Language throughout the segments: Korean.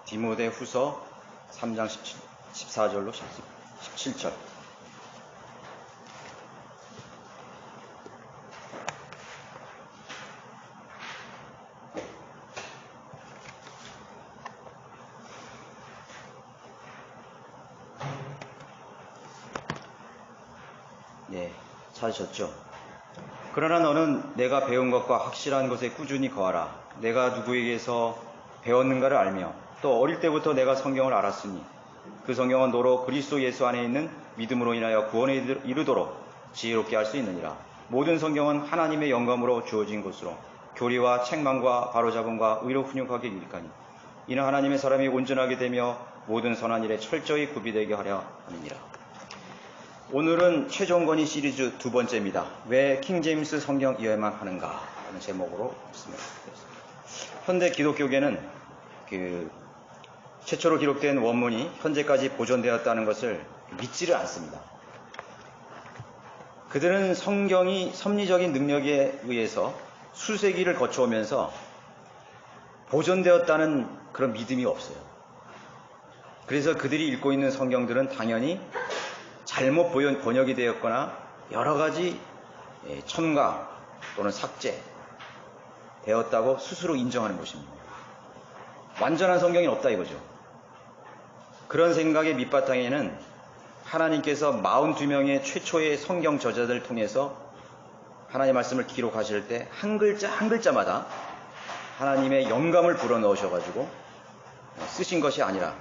디모데 후서 3장 14절로 17절. 네, 찾으셨죠? 그러나 너는 내가 배운 것과 확실한 것에 꾸준히 거하라. 내가 누구에게서 배웠는가를 알며 또 어릴 때부터 내가 성경을 알았으니 그 성경은 너로 그리스도 예수 안에 있는 믿음으로 인하여 구원에 이르도록 지혜롭게 할 수 있느니라. 모든 성경은 하나님의 영감으로 주어진 것으로 교리와 책망과 바로잡음과 의로 훈육하게 유익하니 이는 하나님의 사람이 온전하게 되며 모든 선한 일에 철저히 구비되게 하려 함이니라. 오늘은 최종 건의 시리즈 두 번째입니다. 왜 킹제임스 성경 이해만 하는가 하는 제목으로 말씀을 드렸습니다. 현대 기독교계는 최초로 기록된 원문이 현재까지 보존되었다는 것을 믿지를 않습니다. 그들은 성경이 섭리적인 능력에 의해서 수세기를 거쳐오면서 보존되었다는 그런 믿음이 없어요. 그래서 그들이 읽고 있는 성경들은 당연히 잘못 번역이 되었거나 여러 가지 첨가 또는 삭제 되었다고 스스로 인정하는 것입니다. 완전한 성경이 없다 이거죠. 그런 생각의 밑바탕에는 하나님께서 42명의 최초의 성경 저자들 통해서 하나님의 말씀을 기록하실 때 한 글자 한 글자마다 하나님의 영감을 불어넣으셔가지고 쓰신 것이 아니라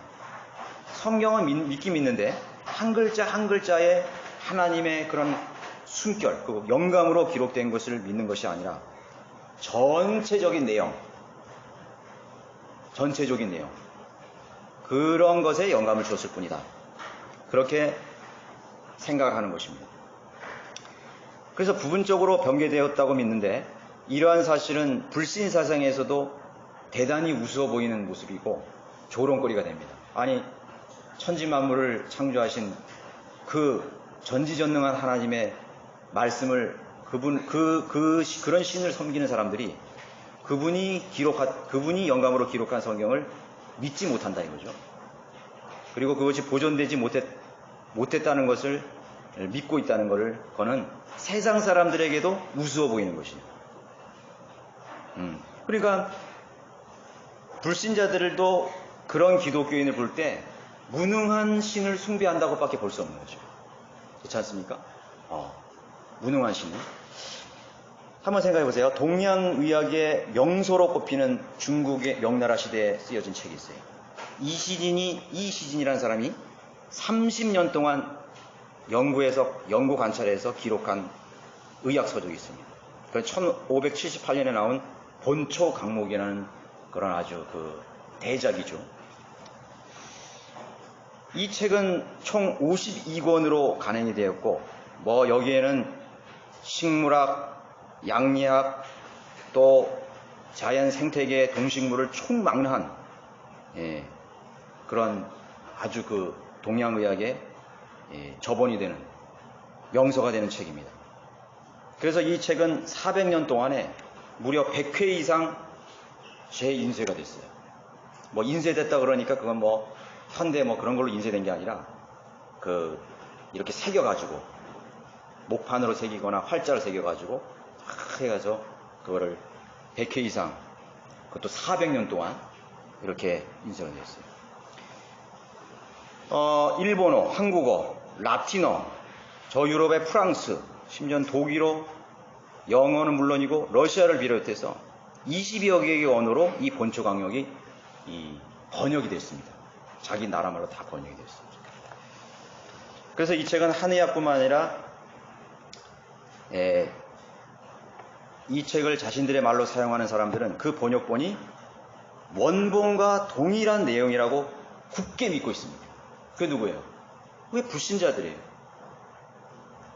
성경은 믿긴 믿는데 한 글자 한 글자에 하나님의 그런 숨결, 그 영감으로 기록된 것을 믿는 것이 아니라 전체적인 내용, 그런 것에 영감을 줬을 뿐이다. 그렇게 생각을 하는 것입니다. 그래서 부분적으로 변개되었다고 믿는데 이러한 사실은 불신 사상에서도 대단히 우스워 보이는 모습이고 조롱거리가 됩니다. 아니, 천지만물을 창조하신 그 전지전능한 하나님의 말씀을 그런 신을 섬기는 사람들이 그분이 영감으로 기록한 성경을 믿지 못한다 이거죠. 그리고 그것이 보존되지 못했다는 것을 믿고 있다는 거는 세상 사람들에게도 우스워 보이는 것이에요. 그러니까 불신자들도 그런 기독교인을 볼 때 무능한 신을 숭배한다고 밖에 볼 수 없는 거죠. 그렇지 않습니까? 무능한 신을. 한번 생각해 보세요. 동양의학의 명소로 꼽히는 중국의 명나라 시대에 쓰여진 책이 있어요. 이시진이라는 사람이 30년 동안 연구 관찰해서 기록한 의학 서적이 있습니다. 1578년에 나온 본초 강목이라는 그런 아주 대작이죠. 이 책은 총 52권으로 간행이 되었고, 여기에는 식물학, 양리학, 또 자연 생태계의 동식물을 총망라한 그런 아주 동양의학의 저본이 되는 명서가 되는 책입니다. 그래서 이 책은 400년 동안에 무려 100회 이상 재인쇄가 됐어요. 인쇄됐다 그러니까 그건 현대 그런 걸로 인쇄된 게 아니라 이렇게 새겨가지고 목판으로 새기거나 활자로 새겨가지고 해가지고 그거를 100회 이상, 그것도 400년 동안 이렇게 인쇄가 됐어요. 일본어, 한국어, 라틴어, 저 유럽의 프랑스, 심지어 독일어, 영어는 물론이고 러시아를 비롯해서 20여 개의 언어로 이 본초 강력이 번역이 됐습니다. 자기 나라 말로 다 번역이 됐습니다. 그래서 이 책은 한의학뿐만 아니라 이 책을 자신들의 말로 사용하는 사람들은 그 번역본이 원본과 동일한 내용이라고 굳게 믿고 있습니다. 그게 누구예요? 그게 불신자들이에요.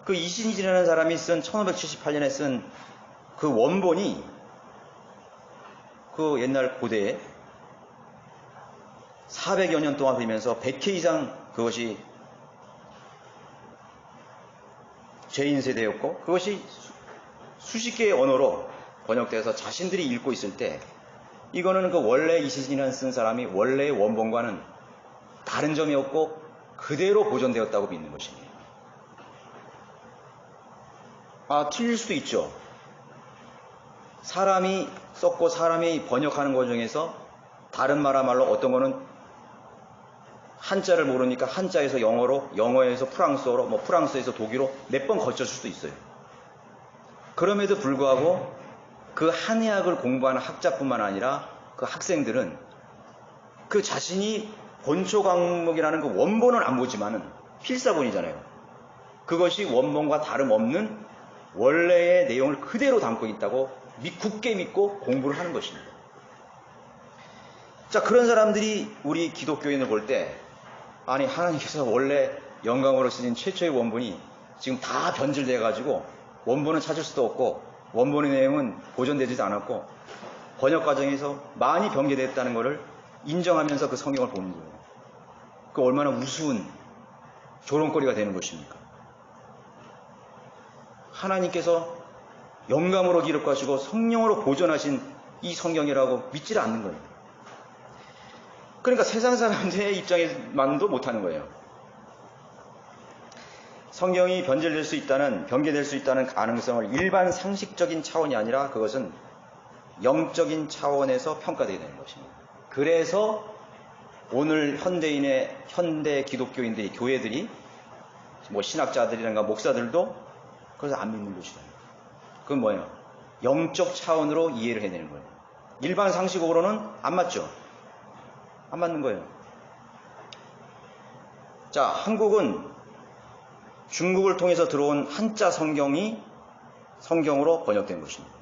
그 이신이라는 사람이 쓴 1578년에 쓴 그 원본이 그 옛날 고대에 400여 년 동안 걸리면서 100회 이상 그것이 재인쇄되었고 그것이 수십 개의 언어로 번역돼서 자신들이 읽고 있을 때 이거는 그 원래 이시진이라는 쓴 사람이 원래의 원본과는 다른 점이 없고 그대로 보존되었다고 믿는 것입니다. 틀릴 수도 있죠. 사람이 썼고 사람이 번역하는 과정에서 다른 말야말로 어떤 거는 한자를 모르니까 한자에서 영어로, 영어에서 프랑스어로, 프랑스에서 독일어 몇 번 거쳤을 수도 있어요. 그럼에도 불구하고 그 한의학을 공부하는 학자뿐만 아니라 그 학생들은 그 자신이 본초 과목이라는 그 원본은 안 보지만은 필사본이잖아요. 그것이 원본과 다름없는 원래의 내용을 그대로 담고 있다고 굳게 믿고 공부를 하는 것입니다. 자, 그런 사람들이 우리 기독교인을 볼 때 아니 하나님께서 원래 영광으로 쓰신 최초의 원본이 지금 다 변질돼 가지고 원본은 찾을 수도 없고 원본의 내용은 보존되지도 않았고 번역 과정에서 많이 변개됐다는 것을 인정하면서 그 성경을 보는 거예요. 그 얼마나 우스운 조롱거리가 되는 것입니까? 하나님께서 영감으로 기록하시고 성령으로 보존하신 이 성경이라고 믿지를 않는 거예요. 그러니까 세상 사람들의 입장에만도 못하는 거예요. 성경이 변질될 수 있다는, 변개될 수 있다는 가능성을 일반 상식적인 차원이 아니라 그것은 영적인 차원에서 평가되게 되는 것입니다. 그래서 오늘 현대 기독교인들이, 교회들이, 신학자들이란가 목사들도 그것을 안 믿는 것이다. 그건 뭐예요? 영적 차원으로 이해를 해내는 거예요. 일반 상식으로는 안 맞죠? 안 맞는 거예요. 자, 한국은 중국을 통해서 들어온 한자 성경이 성경으로 번역된 것입니다.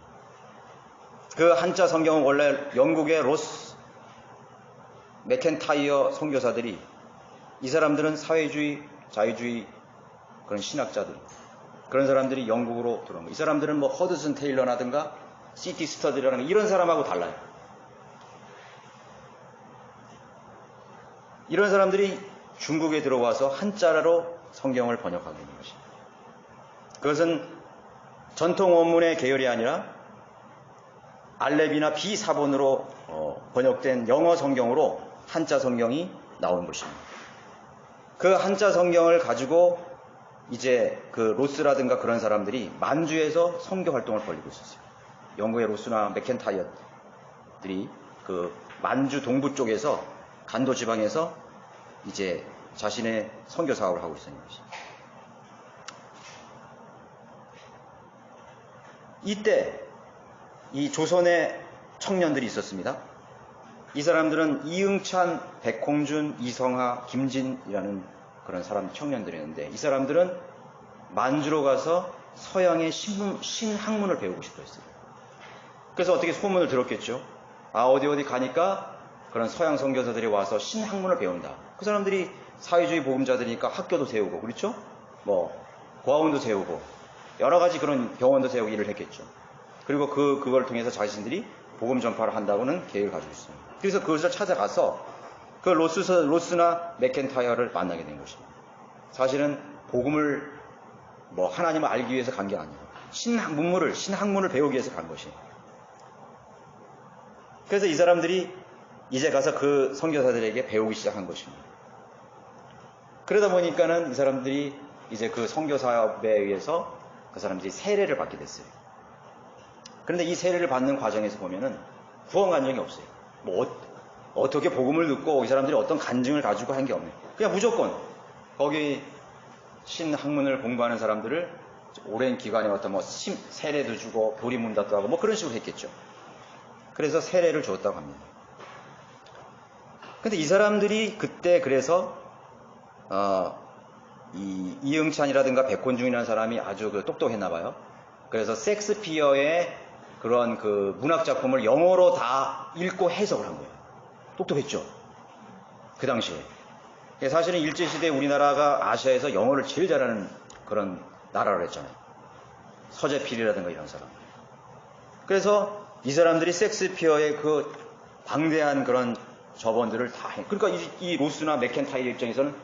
그 한자 성경은 원래 영국의 로스 맥켄타이어 선교사들이, 이 사람들은 사회주의, 자유주의 그런 신학자들, 그런 사람들이 영국으로 들어온 거예요. 이 사람들은 허드슨 테일러라든가 시티 스터디라는 이런 사람하고 달라요. 이런 사람들이 중국에 들어와서 한자로 성경을 번역하게 되는 것입니다. 그것은 전통 원문의 계열이 아니라 알렙이나 비사본으로 번역된 영어 성경으로 한자 성경이 나온 것입니다. 그 한자 성경을 가지고 이제 그 로스라든가 그런 사람들이 만주에서 선교 활동을 벌이고 있었어요. 영국의 로스나 맥켄타이어들이 그 만주 동부 쪽에서 간도 지방에서 이제 자신의 선교 사업을 하고 있었는 것입니다. 이때 이 조선의 청년들이 있었습니다. 이 사람들은 이응찬, 백홍준, 이성하, 김진이라는 그런 사람 청년들이었는데, 이 사람들은 만주로 가서 서양의 신학문을 배우고 싶어 했어요. 그래서 어떻게 소문을 들었겠죠. 어디 가니까 그런 서양 선교사들이 와서 신학문을 배운다. 그 사람들이 사회주의 복음자들이니까 학교도 세우고, 그렇죠? 고아원도 세우고 여러 가지 그런 병원도 세우고 일을 했겠죠. 그리고 그걸 통해서 자신들이 복음 전파를 한다고는 계획을 가지고 있어요. 그래서 그것을 찾아가서 그 로스나 맥켄타이어를 만나게 된 것입니다. 사실은 복음을 하나님을 알기 위해서 간 게 아니에요. 신학문을 배우기 위해서 간 것이에요. 그래서 이 사람들이 이제 가서 그 선교사들에게 배우기 시작한 것입니다. 그러다 보니까는 이 사람들이 이제 그 선교 사업에 의해서 그 사람들이 세례를 받게 됐어요. 그런데 이 세례를 받는 과정에서 보면은 구원 간증이 없어요. 어떻게 복음을 듣고 이 사람들이 어떤 간증을 가지고 한 게 없네요. 그냥 무조건 거기 신학문을 공부하는 사람들을 오랜 기간에 어떤 세례도 주고 교리문답도 하고 그런 식으로 했겠죠. 그래서 세례를 줬다고 합니다. 근데 이 사람들이 그때 그래서 이응찬이라든가 백혼중이라는 사람이 아주 똑똑했나 봐요. 그래서 섹스피어의 그런 그 문학 작품을 영어로 다 읽고 해석을 한 거예요. 똑똑했죠. 그 당시에. 사실은 일제시대에 우리나라가 아시아에서 영어를 제일 잘하는 그런 나라라고 했잖아요. 서재필이라든가 이런 사람. 그래서 이 사람들이 섹스피어의 그 방대한 그런 저번들을 다 해. 그러니까 이 로스나 맥켄타이어 입장에서는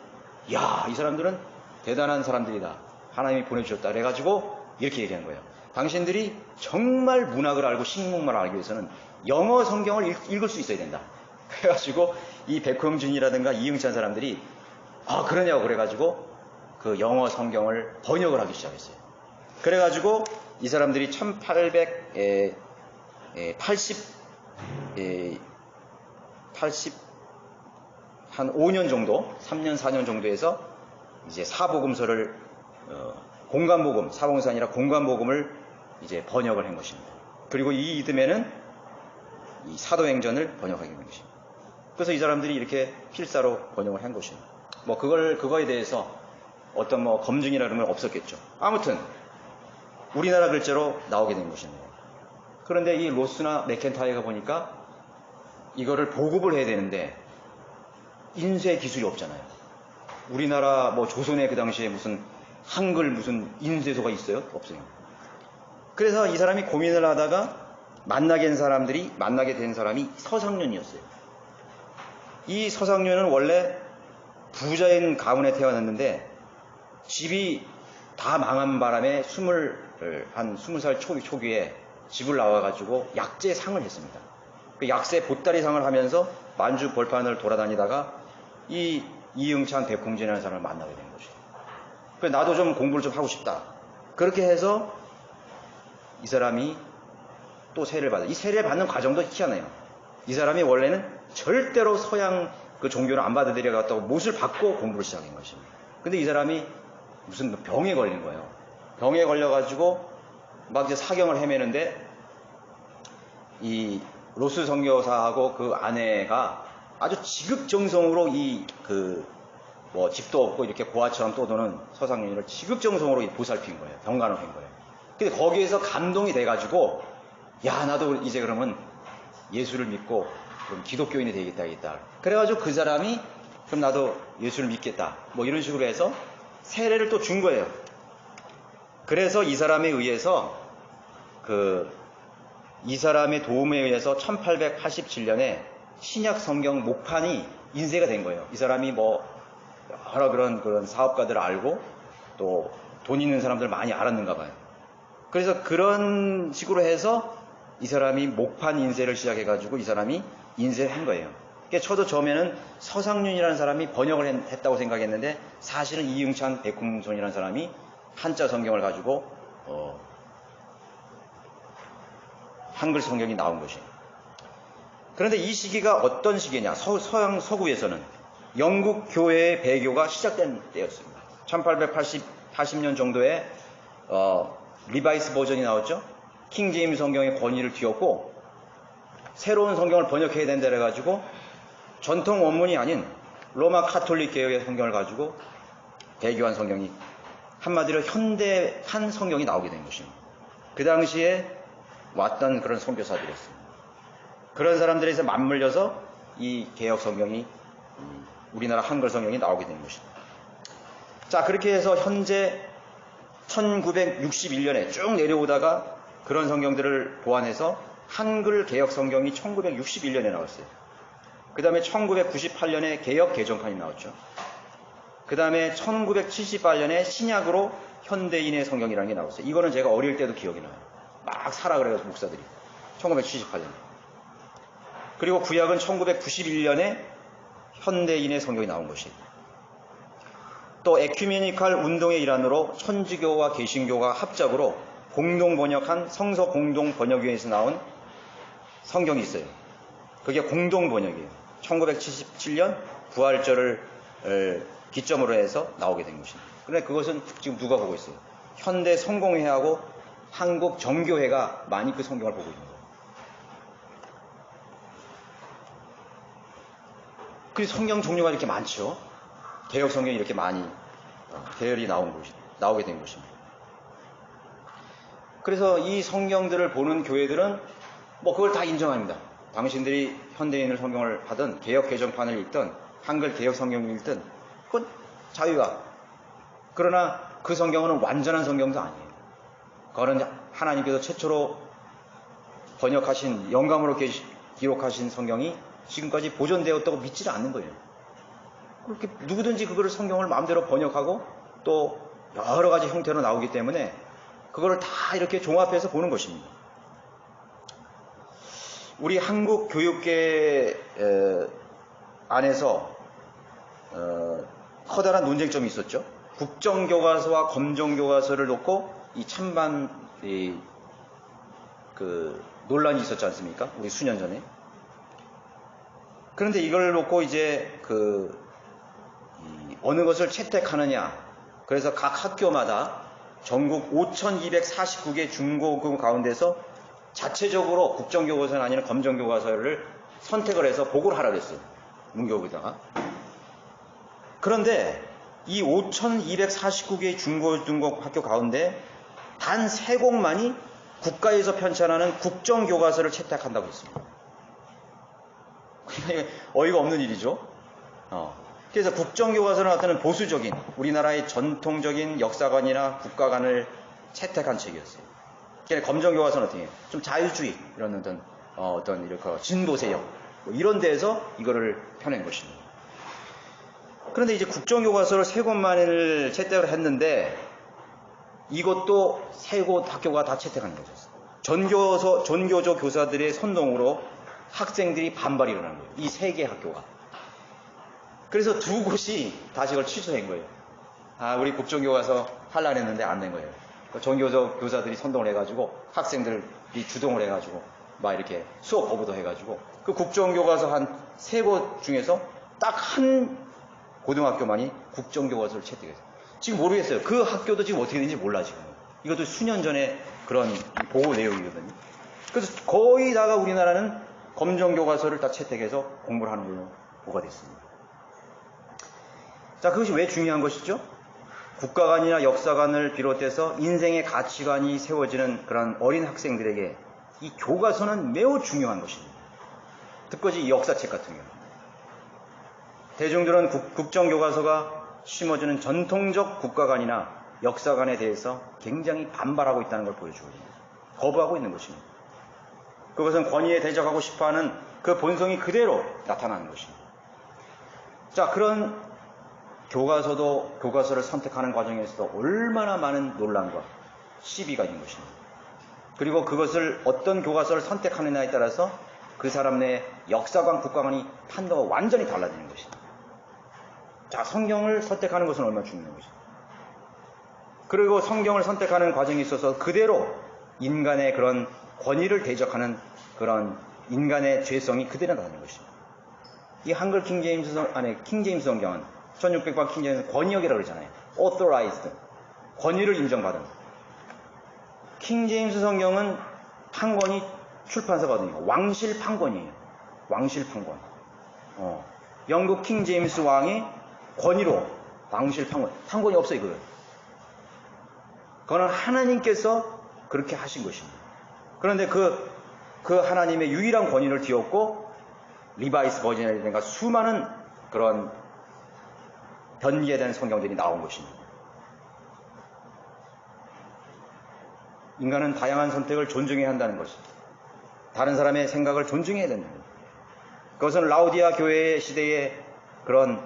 이 사람들은 대단한 사람들이다. 하나님이 보내주셨다. 그래가지고 이렇게 얘기한 거예요. 당신들이 정말 문학을 알고 신문만 알기 위해서는 영어 성경을 읽을 수 있어야 된다. 그래가지고 이 백홍준이라든가 이응찬 사람들이 그러냐고 그래가지고 그 영어 성경을 번역을 하기 시작했어요. 그래가지고 이 사람들이 한 5년 정도, 3년, 4년 정도에서 이제 사복음서를, 공간복음, 사복음서 아니라 공간복음을 이제 번역을 한 것입니다. 그리고 이 이듬해는 이 사도행전을 번역하게 된 것입니다. 그래서 이 사람들이 이렇게 필사로 번역을 한 것입니다. 뭐 그거에 대해서 어떤 뭐 검증이나 그런 건 없었겠죠. 아무튼 우리나라 글자로 나오게 된 것입니다. 그런데 이 로스나 맥켄타이어가 보니까 이거를 보급을 해야 되는데 인쇄 기술이 없잖아요. 우리나라 뭐 조선의 그 당시에 무슨 한글 무슨 인쇄소가 있어요? 없어요. 그래서 이 사람이 고민을 하다가 만나게 된 사람이 서상륜이었어요. 이 서상륜은 원래 부자인 가문에 태어났는데 집이 다 망한 바람에 20살 초기에 집을 나와가지고 약제상을 했습니다. 그 약세 보따리상을 하면서 만주 벌판을 돌아다니다가 이 이응찬 백홍진이라는 사람을 만나게 된 거죠. 그래서 나도 좀 공부를 좀 하고 싶다. 그렇게 해서 이 사람이 또 세례를 받아요. 이 세례를 받는 과정도 희한해요. 이 사람이 원래는 절대로 서양 그 종교를 안 받아들여갔다고 못을 받고 공부를 시작한 것입니다. 근데 이 사람이 무슨 병에 걸린 거예요. 병에 걸려가지고 막 이제 사경을 헤매는데 이 로스 선교사하고 그 아내가 아주 지극정성으로 집도 없고 이렇게 고아처럼 떠도는 서상윤이를 지극정성으로 보살핀 거예요. 병간호한 거예요. 근데 거기에서 감동이 돼가지고 야 나도 이제 그러면 예수를 믿고 그럼 기독교인이 되겠다. 그래가지고 그 사람이 그럼 나도 예수를 믿겠다. 뭐 이런 식으로 해서 세례를 또 준 거예요. 그래서 이 사람에 의해서 이 사람의 도움에 의해서 1887년에 신약 성경 목판이 인쇄가 된 거예요. 이 사람이 뭐 여러 그런 사업가들을 알고 또 돈 있는 사람들 많이 알았는가 봐요. 그래서 그런 식으로 해서 이 사람이 목판 인쇄를 시작해가지고 이 사람이 인쇄를 한 거예요. 그러니까 저도 처음에는 서상륜이라는 사람이 번역을 했다고 생각했는데 사실은 이응찬 백홍손이라는 사람이 한자 성경을 가지고 한글 성경이 나온 것이에요. 그런데 이 시기가 어떤 시기냐? 서구에서는 영국 교회의 배교가 시작된 때였습니다. 1880년 정도에 리바이스 버전이 나왔죠. 킹 제임스 성경의 권위를 뒤엎고 새로운 성경을 번역해야 된다 그래가지고 전통 원문이 아닌 로마 카톨릭 계열의 성경을 가지고 배교한 성경이 한마디로 현대한 성경이 나오게 된 것입니다. 그 당시에 왔던 그런 선교사들이었습니다. 그런 사람들에서 맞물려서 이 개혁 성경이 우리나라 한글 성경이 나오게 된 것입니다. 자, 그렇게 해서 현재 1961년에 쭉 내려오다가 그런 성경들을 보완해서 한글 개혁 성경이 1961년에 나왔어요. 그 다음에 1998년에 개혁 개정판이 나왔죠. 그 다음에 1978년에 신약으로 현대인의 성경이라는 게 나왔어요. 이거는 제가 어릴 때도 기억이 나요. 막 사라 그래가지고 목사들이 1978년. 그리고 구약은 1991년에 현대인의 성경이 나온 것이에요. 또 에큐메니칼 운동의 일환으로 천주교와 개신교가 합작으로 공동 번역한 성서 공동 번역위원회에서 나온 성경이 있어요. 그게 공동 번역이에요. 1977년 부활절을 기점으로 해서 나오게 된 것입니다. 그런데 그것은 지금 누가 보고 있어요? 현대 성공회하고 한국 정교회가 많이 그 성경을 보고 있는 거예요. 그래서 성경 종류가 이렇게 많죠. 개혁 성경이 이렇게 많이 계열이 나오게 된 것입니다. 그래서 이 성경들을 보는 교회들은 뭐 그걸 다 인정합니다. 당신들이 현대인을 성경을 하든 개혁 개정판을 읽든 한글 개혁 성경을 읽든 그건 자유가. 그러나 그 성경은 완전한 성경도 아니에요. 그거는 하나님께서 최초로 번역하신 영감으로 기록하신 성경이 지금까지 보존되었다고 믿지를 않는 거예요. 그렇게 누구든지 그거를 성경을 마음대로 번역하고 또 여러 가지 형태로 나오기 때문에 그거를 다 이렇게 종합해서 보는 것입니다. 우리 한국 교육계 안에서 커다란 논쟁점이 있었죠. 국정교과서와 검정교과서를 놓고 이 찬반 그 논란이 있었지 않습니까? 우리 수년 전에. 그런데 이걸 놓고 이제 어느 것을 채택하느냐. 그래서 각 학교마다 전국 5,249개 중고등 가운데서 자체적으로 국정교과서는 아니라 검정교과서를 선택을 해서 보고를 하라고 했어요. 문교부에다가. 그런데 이 5,249개의 중고등학교 가운데 단 3곳만이 국가에서 편찬하는 국정교과서를 채택한다고 했습니다. 어이가 없는 일이죠. 그래서 국정교과서는 어떤 보수적인 우리나라의 전통적인 역사관이나 국가관을 채택한 책이었어요. 검정교과서는 어떻게 해요? 좀 자유주의 이런 어떤 이렇게 진보세력 이런 데에서 이거를 펴낸 것입니다. 그런데 이제 국정교과서를 3곳만을 채택을 했는데 이것도 3곳 학교가 다 채택한 거죠. 전교조 교사들의 선동으로 학생들이 반발이 일어난 거예요. 이 3개 학교가. 그래서 2곳이 다시 이걸 취소한 거예요. 우리 국정교과서 하려고 했는데 안 된 거예요. 전교조 교사들이 선동을 해가지고 학생들이 주동을 해가지고 막 이렇게 수업 거부도 해가지고 그 국정교과서 한 3곳 중에서 딱 한 고등학교만이 국정교과서를 채택했어요. 지금 모르겠어요. 그 학교도 지금 어떻게 되는지 몰라 지금. 이것도 수년 전에 그런 보고 내용이거든요. 그래서 거의 다가 우리나라는 검정교과서를 다 채택해서 공부를 하는 걸로 보가 됐습니다. 자, 그것이 왜 중요한 것이죠? 국가관이나 역사관을 비롯해서 인생의 가치관이 세워지는 그런 어린 학생들에게 이 교과서는 매우 중요한 것입니다. 특히 역사책 같은 경우. 대중들은 국정교과서가 심어주는 전통적 국가관이나 역사관에 대해서 굉장히 반발하고 있다는 걸 보여주거든요. 거부하고 있는 것입니다. 그것은 권위에 대적하고 싶어하는 그 본성이 그대로 나타나는 것입니다. 자, 그런 교과서를 선택하는 과정에서도 얼마나 많은 논란과 시비가 있는 것입니다. 그리고 그것을 어떤 교과서를 선택하느냐에 따라서 그 사람 내 역사관, 국가관이 판도가 완전히 달라지는 것입니다. 자, 성경을 선택하는 것은 얼마나 중요한 것입니다. 그리고 성경을 선택하는 과정에 있어서 그대로 인간의 그런 권위를 대적하는 그런 인간의 죄성이 그대로 나타나는 것입니다. 이 한글 킹제임스 성경은 1600번 킹제임스 권위역이라고 그러잖아요. authorized. 권위를 인정받은. 킹제임스 성경은 판권이 출판사거든요. 왕실 판권이에요. 왕실 판권. 영국 킹제임스 왕이 권위로 왕실 판권이 없어요, 그거는. 그거는 하나님께서 그렇게 하신 것입니다. 그런데 그 하나님의 유일한 권위를 뒤엎고 리바이스 버전이라든가 수많은 그런 변개된 성경들이 나온 것입니다. 인간은 다양한 선택을 존중해야 한다는 것입니다. 다른 사람의 생각을 존중해야 된다는 겁니다. 그것은 라오디아 교회의 시대의 그런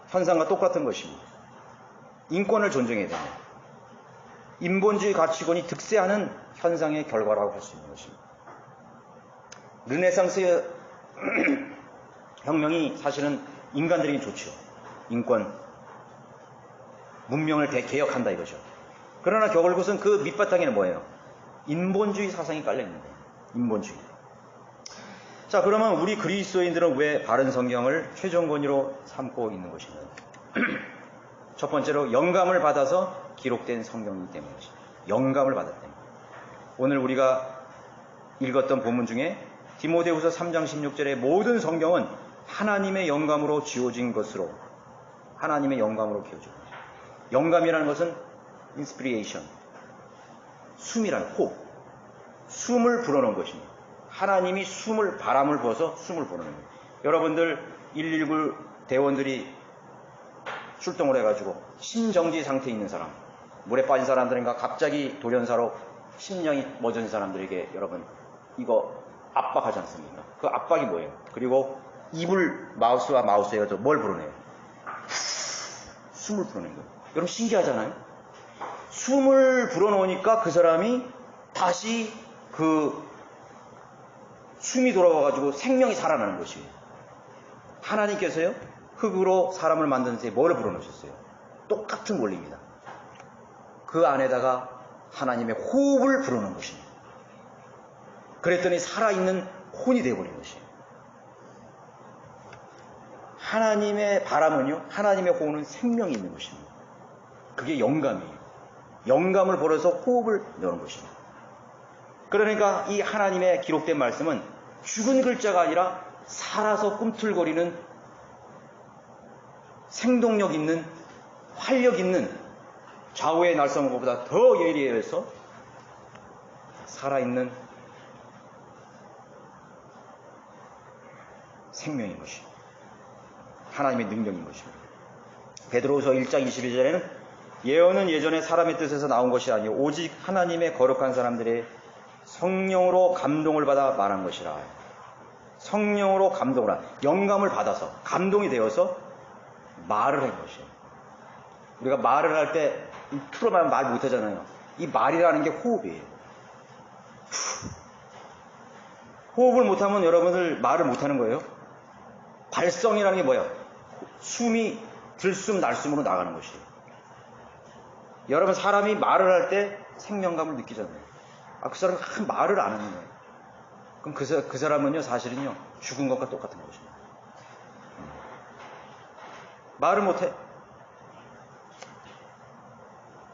현상과 똑같은 것입니다. 인권을 존중해야 됩니다. 인본주의 가치관이 득세하는 현상의 결과라고 할 수 있는 것입니다. 르네상스 혁명이 사실은 인간들에게 좋죠. 인권, 문명을 대개혁한다 이거죠. 그러나 결국은 그 밑바탕에는 뭐예요? 인본주의 사상이 깔려있는 거예요. 인본주의. 자, 그러면 우리 그리스도인들은 왜 바른 성경을 최종 권위로 삼고 있는 것인가? 첫 번째로 영감을 받아서 기록된 성경이기 때문이죠. 영감을 받았다. 오늘 우리가 읽었던 본문 중에 디모데후서 3장 16절의 모든 성경은 하나님의 영감으로 지어진 것으로 하나님의 영감으로 지어진 것이죠. 영감이라는 것은 inspiration, 숨이란 호흡, 숨을 불어넣은 것입니다. 하나님이 바람을 부어서 숨을 불어넣는 거예요. 여러분들 119 대원들이 출동을 해가지고 심정지 상태에 있는 사람, 물에 빠진 사람들인가 갑자기 돌연사로 심령이 멎은 사람들에게 여러분 이거 압박하지 않습니까? 그 압박이 뭐예요? 그리고 입을 마우스와 마우스에 가지고 뭘 불어내요? 숨을 불어내는 거예요. 여러분 신기하잖아요? 숨을 불어넣으니까 그 사람이 다시 그 숨이 돌아와가지고 생명이 살아나는 것이에요. 하나님께서요, 흙으로 사람을 만드는데 뭐를 불어넣으셨어요? 똑같은 원리입니다. 그 안에다가 하나님의 호흡을 불어넣은 것입니다. 그랬더니 살아있는 혼이 되어버린 것이에요. 하나님의 바람은요, 하나님의 호흡은 생명이 있는 것입니다. 그게 영감이에요. 영감을 벌여서 호흡을 넣는 것입니다. 그러니까 이 하나님의 기록된 말씀은 죽은 글자가 아니라 살아서 꿈틀거리는 생동력 있는, 활력 있는, 좌우의 날선 것보다 더 예리해서 살아있는 생명인 것입니다. 하나님의 능력인 것입니다. 베드로후서 1장 22절에는 예언은 예전에 사람의 뜻에서 나온 것이 아니요 오직 하나님의 거룩한 사람들의 성령으로 감동을 받아 말한 것이라. 성령으로 감동을 한, 영감을 받아서 감동이 되어서 말을 한 것이에요. 우리가 말을 할 때 틀어만 말 못하잖아요. 이 말이라는 게 호흡이에요. 호흡을 못하면 여러분들 말을 못하는 거예요. 발성이라는 게 뭐예요? 숨이 들숨 날숨으로 나가는 것이에요. 여러분 사람이 말을 할 때 생명감을 느끼잖아요. 그 사람이 말을 안 하는 거예요. 그럼 그 사람은요 사실은요 죽은 것과 똑같은 것입니다. 말을 못해.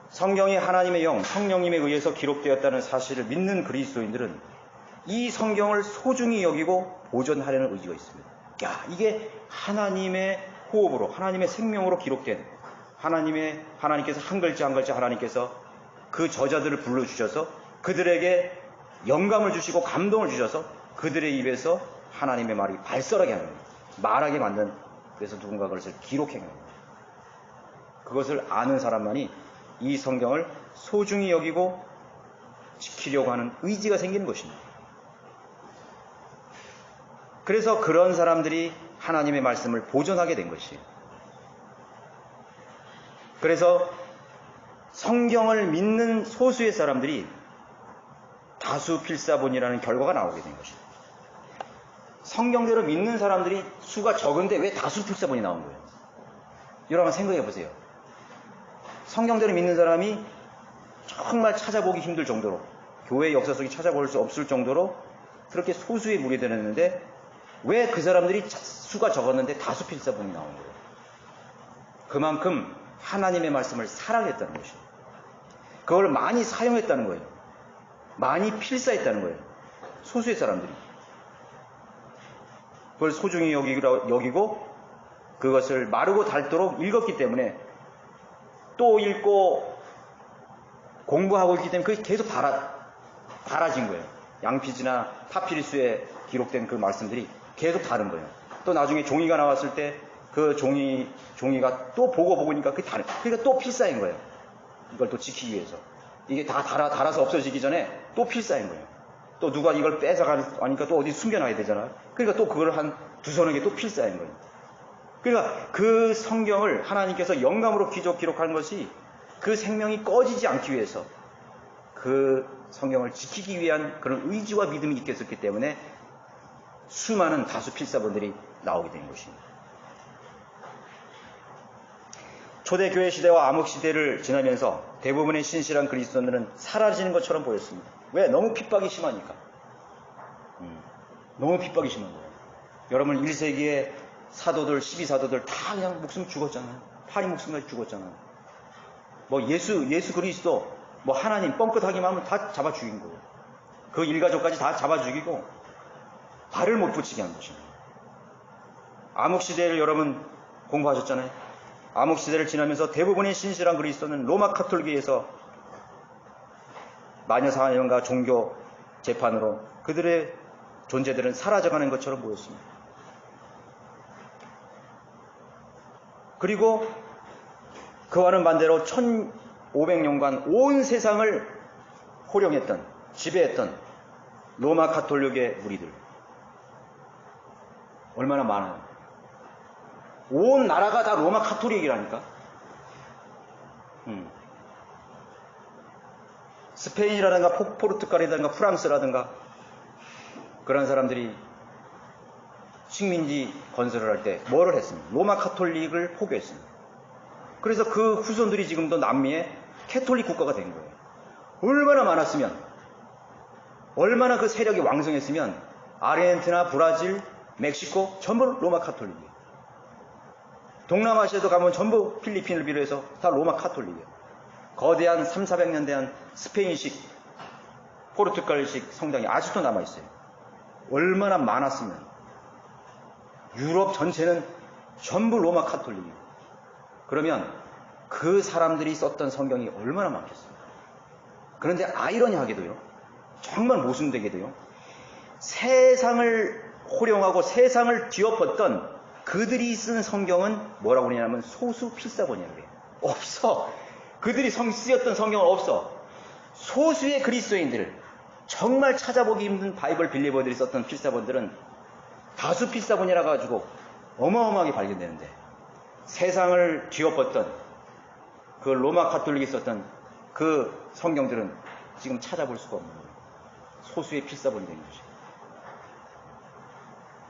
성경이 하나님의 영, 성령님에 의해서 기록되었다는 사실을 믿는 그리스도인들은 이 성경을 소중히 여기고 보존하려는 의지가 있습니다. 이게 하나님의 호흡으로, 하나님의 생명으로 기록된 하나님께서 한 글자 한 글자 하나님께서 그 저자들을 불러주셔서 그들에게 영감을 주시고 감동을 주셔서 그들의 입에서 하나님의 말이 발설하게 하는 거예요. 말하게 만든, 그래서 누군가 그것을 기록해 놓는 거예요. 그것을 아는 사람만이 이 성경을 소중히 여기고 지키려고 하는 의지가 생기는 것입니다. 그래서 그런 사람들이 하나님의 말씀을 보존하게 된 것이에요. 그래서 성경을 믿는 소수의 사람들이 다수 필사본이라는 결과가 나오게 된 것입니다. 성경대로 믿는 사람들이 수가 적은데 왜 다수 필사본이 나온 거예요? 여러분 생각해 보세요. 성경대로 믿는 사람이 정말 찾아보기 힘들 정도로, 교회 역사 속에 찾아볼 수 없을 정도로 그렇게 소수의 무리에 들었는데 왜 그 사람들이 수가 적었는데 다수 필사본이 나온 거예요? 그만큼 하나님의 말씀을 사랑했다는 것이에요. 그걸 많이 사용했다는 거예요. 많이 필사했다는 거예요. 소수의 사람들이. 그걸 소중히 여기고 그것을 마르고 닳도록 읽었기 때문에 또 읽고 공부하고 있기 때문에 그게 계속 달아진 거예요. 양피지나 파피루스에 기록된 그 말씀들이 계속 다른 거예요. 또 나중에 종이가 나왔을 때 그 종이가 또 보니까 그게 다른, 그러니까 또 필사인 거예요. 이걸 또 지키기 위해서. 이게 다 달아서 없어지기 전에 또 필사인 거예요. 또 누가 이걸 뺏어가니까 또 어디 숨겨놔야 되잖아요. 그러니까 또 그걸 한 두서너 개 또 필사인 거예요. 그러니까 그 성경을 하나님께서 영감으로 기록한 것이 그 생명이 꺼지지 않기 위해서 그 성경을 지키기 위한 그런 의지와 믿음이 있겠었기 때문에 수많은 다수 필사본들이 나오게 된 것입니다. 초대교회 시대와 암흑시대를 지나면서 대부분의 신실한 그리스도인들은 사라지는 것처럼 보였습니다. 왜? 너무 핍박이 심하니까. 너무 핍박이 심한 거예요. 여러분 1세기의 사도들, 12사도들 다 그냥 목숨 죽었잖아요. 파리 목숨까지 죽었잖아요. 뭐 예수 그리스도, 뭐 하나님 뻥끗하기만 하면 다 잡아 죽인 거예요. 그 일가족까지 다 잡아 죽이고 발을 못 붙이게 한 것입니다. 암흑시대를 여러분 공부하셨잖아요. 암흑시대를 지나면서 대부분의 신실한 그리스도는 로마 카톨릭에서 마녀사냥과 종교 재판으로 그들의 존재들은 사라져가는 것처럼 보였습니다. 그리고 그와는 반대로 1500년간 온 세상을 호령했던, 지배했던 로마 카톨릭의 무리들 얼마나 많아요. 온 나라가 다 로마 카톨릭이라니까. 스페인이라든가 포르투갈이라든가 프랑스라든가 그런 사람들이 식민지 건설을 할 때 뭐를 했습니까? 로마 카톨릭을 포교했습니다. 그래서 그 후손들이 지금도 남미의 캐톨릭 국가가 된 거예요. 얼마나 많았으면, 얼마나 그 세력이 왕성했으면 아르헨티나, 브라질, 멕시코 전부 로마 카톨릭이에요. 동남아시아도 가면 전부 필리핀을 비롯해서 다 로마 카톨릭이에요. 거대한 300~400년 대한 스페인식, 포르투갈식 성당이 아직도 남아있어요. 얼마나 많았으면 유럽 전체는 전부 로마 카톨릭이에요. 그러면 그 사람들이 썼던 성경이 얼마나 많겠어요. 그런데 아이러니하게도요, 정말 모순되게도요, 세상을 호령하고 세상을 뒤엎었던 그들이 쓴 성경은 뭐라고 그러냐면 소수 필사본이라고 해요. 없어. 그들이 쓰였던 성경은 없어. 소수의 그리스도인들, 정말 찾아보기 힘든 바이블 빌리버들이 썼던 필사본들은 다수 필사본이라 가지고 어마어마하게 발견되는데, 세상을 뒤엎었던 그 로마 카톨릭이 썼던 그 성경들은 지금 찾아볼 수가 없는 거예요. 소수의 필사본이 된 것이.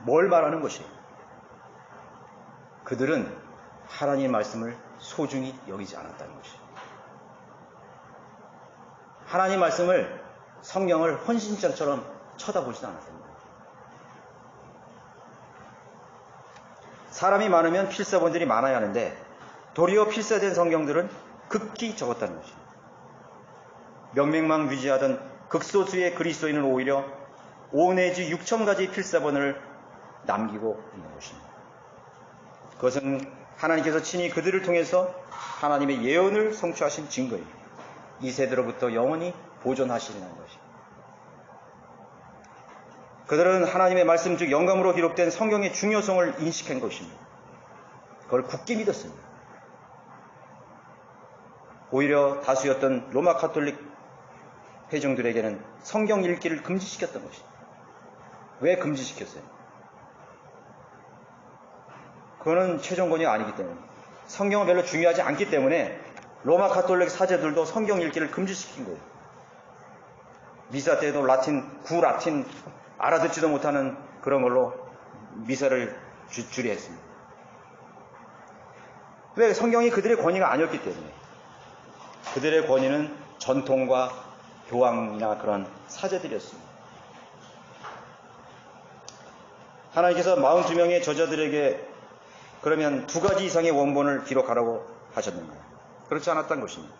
뭘 말하는 것이에요? 그들은 하나님의 말씀을 소중히 여기지 않았다는 것이에요. 하나님의 말씀을, 성경을 헌신장처럼 쳐다보지도 않았습니다. 사람이 많으면 필사본들이 많아야 하는데 도리어 필사된 성경들은 극히 적었다는 것입니다. 명맥만 유지하던 극소수의 그리스도인은 오히려 5 내지 6천 가지 필사본을 남기고 있는 것입니다. 그것은 하나님께서 친히 그들을 통해서 하나님의 예언을 성취하신 증거입니다. 이 세대로부터 영원히 보존하시리라는 것입니다. 그들은 하나님의 말씀 즉 영감으로 기록된 성경의 중요성을 인식한 것입니다. 그걸 굳게 믿었습니다. 오히려 다수였던 로마 카톨릭 회중들에게는 성경 읽기를 금지시켰던 것입니다. 왜 금지시켰어요? 그거는 최종 권위가 아니기 때문에, 성경은 별로 중요하지 않기 때문에 로마 카톨릭 사제들도 성경 읽기를 금지시킨 거예요. 미사 때도 구라틴 알아듣지도 못하는 그런 걸로 미사를 주례했습니다. 왜? 성경이 그들의 권위가 아니었기 때문에. 그들의 권위는 전통과 교황이나 그런 사제들이었습니다. 하나님께서 42명의 저자들에게 그러면 2가지 이상의 원본을 기록하라고 하셨는가요? 그렇지 않았던 것입니다.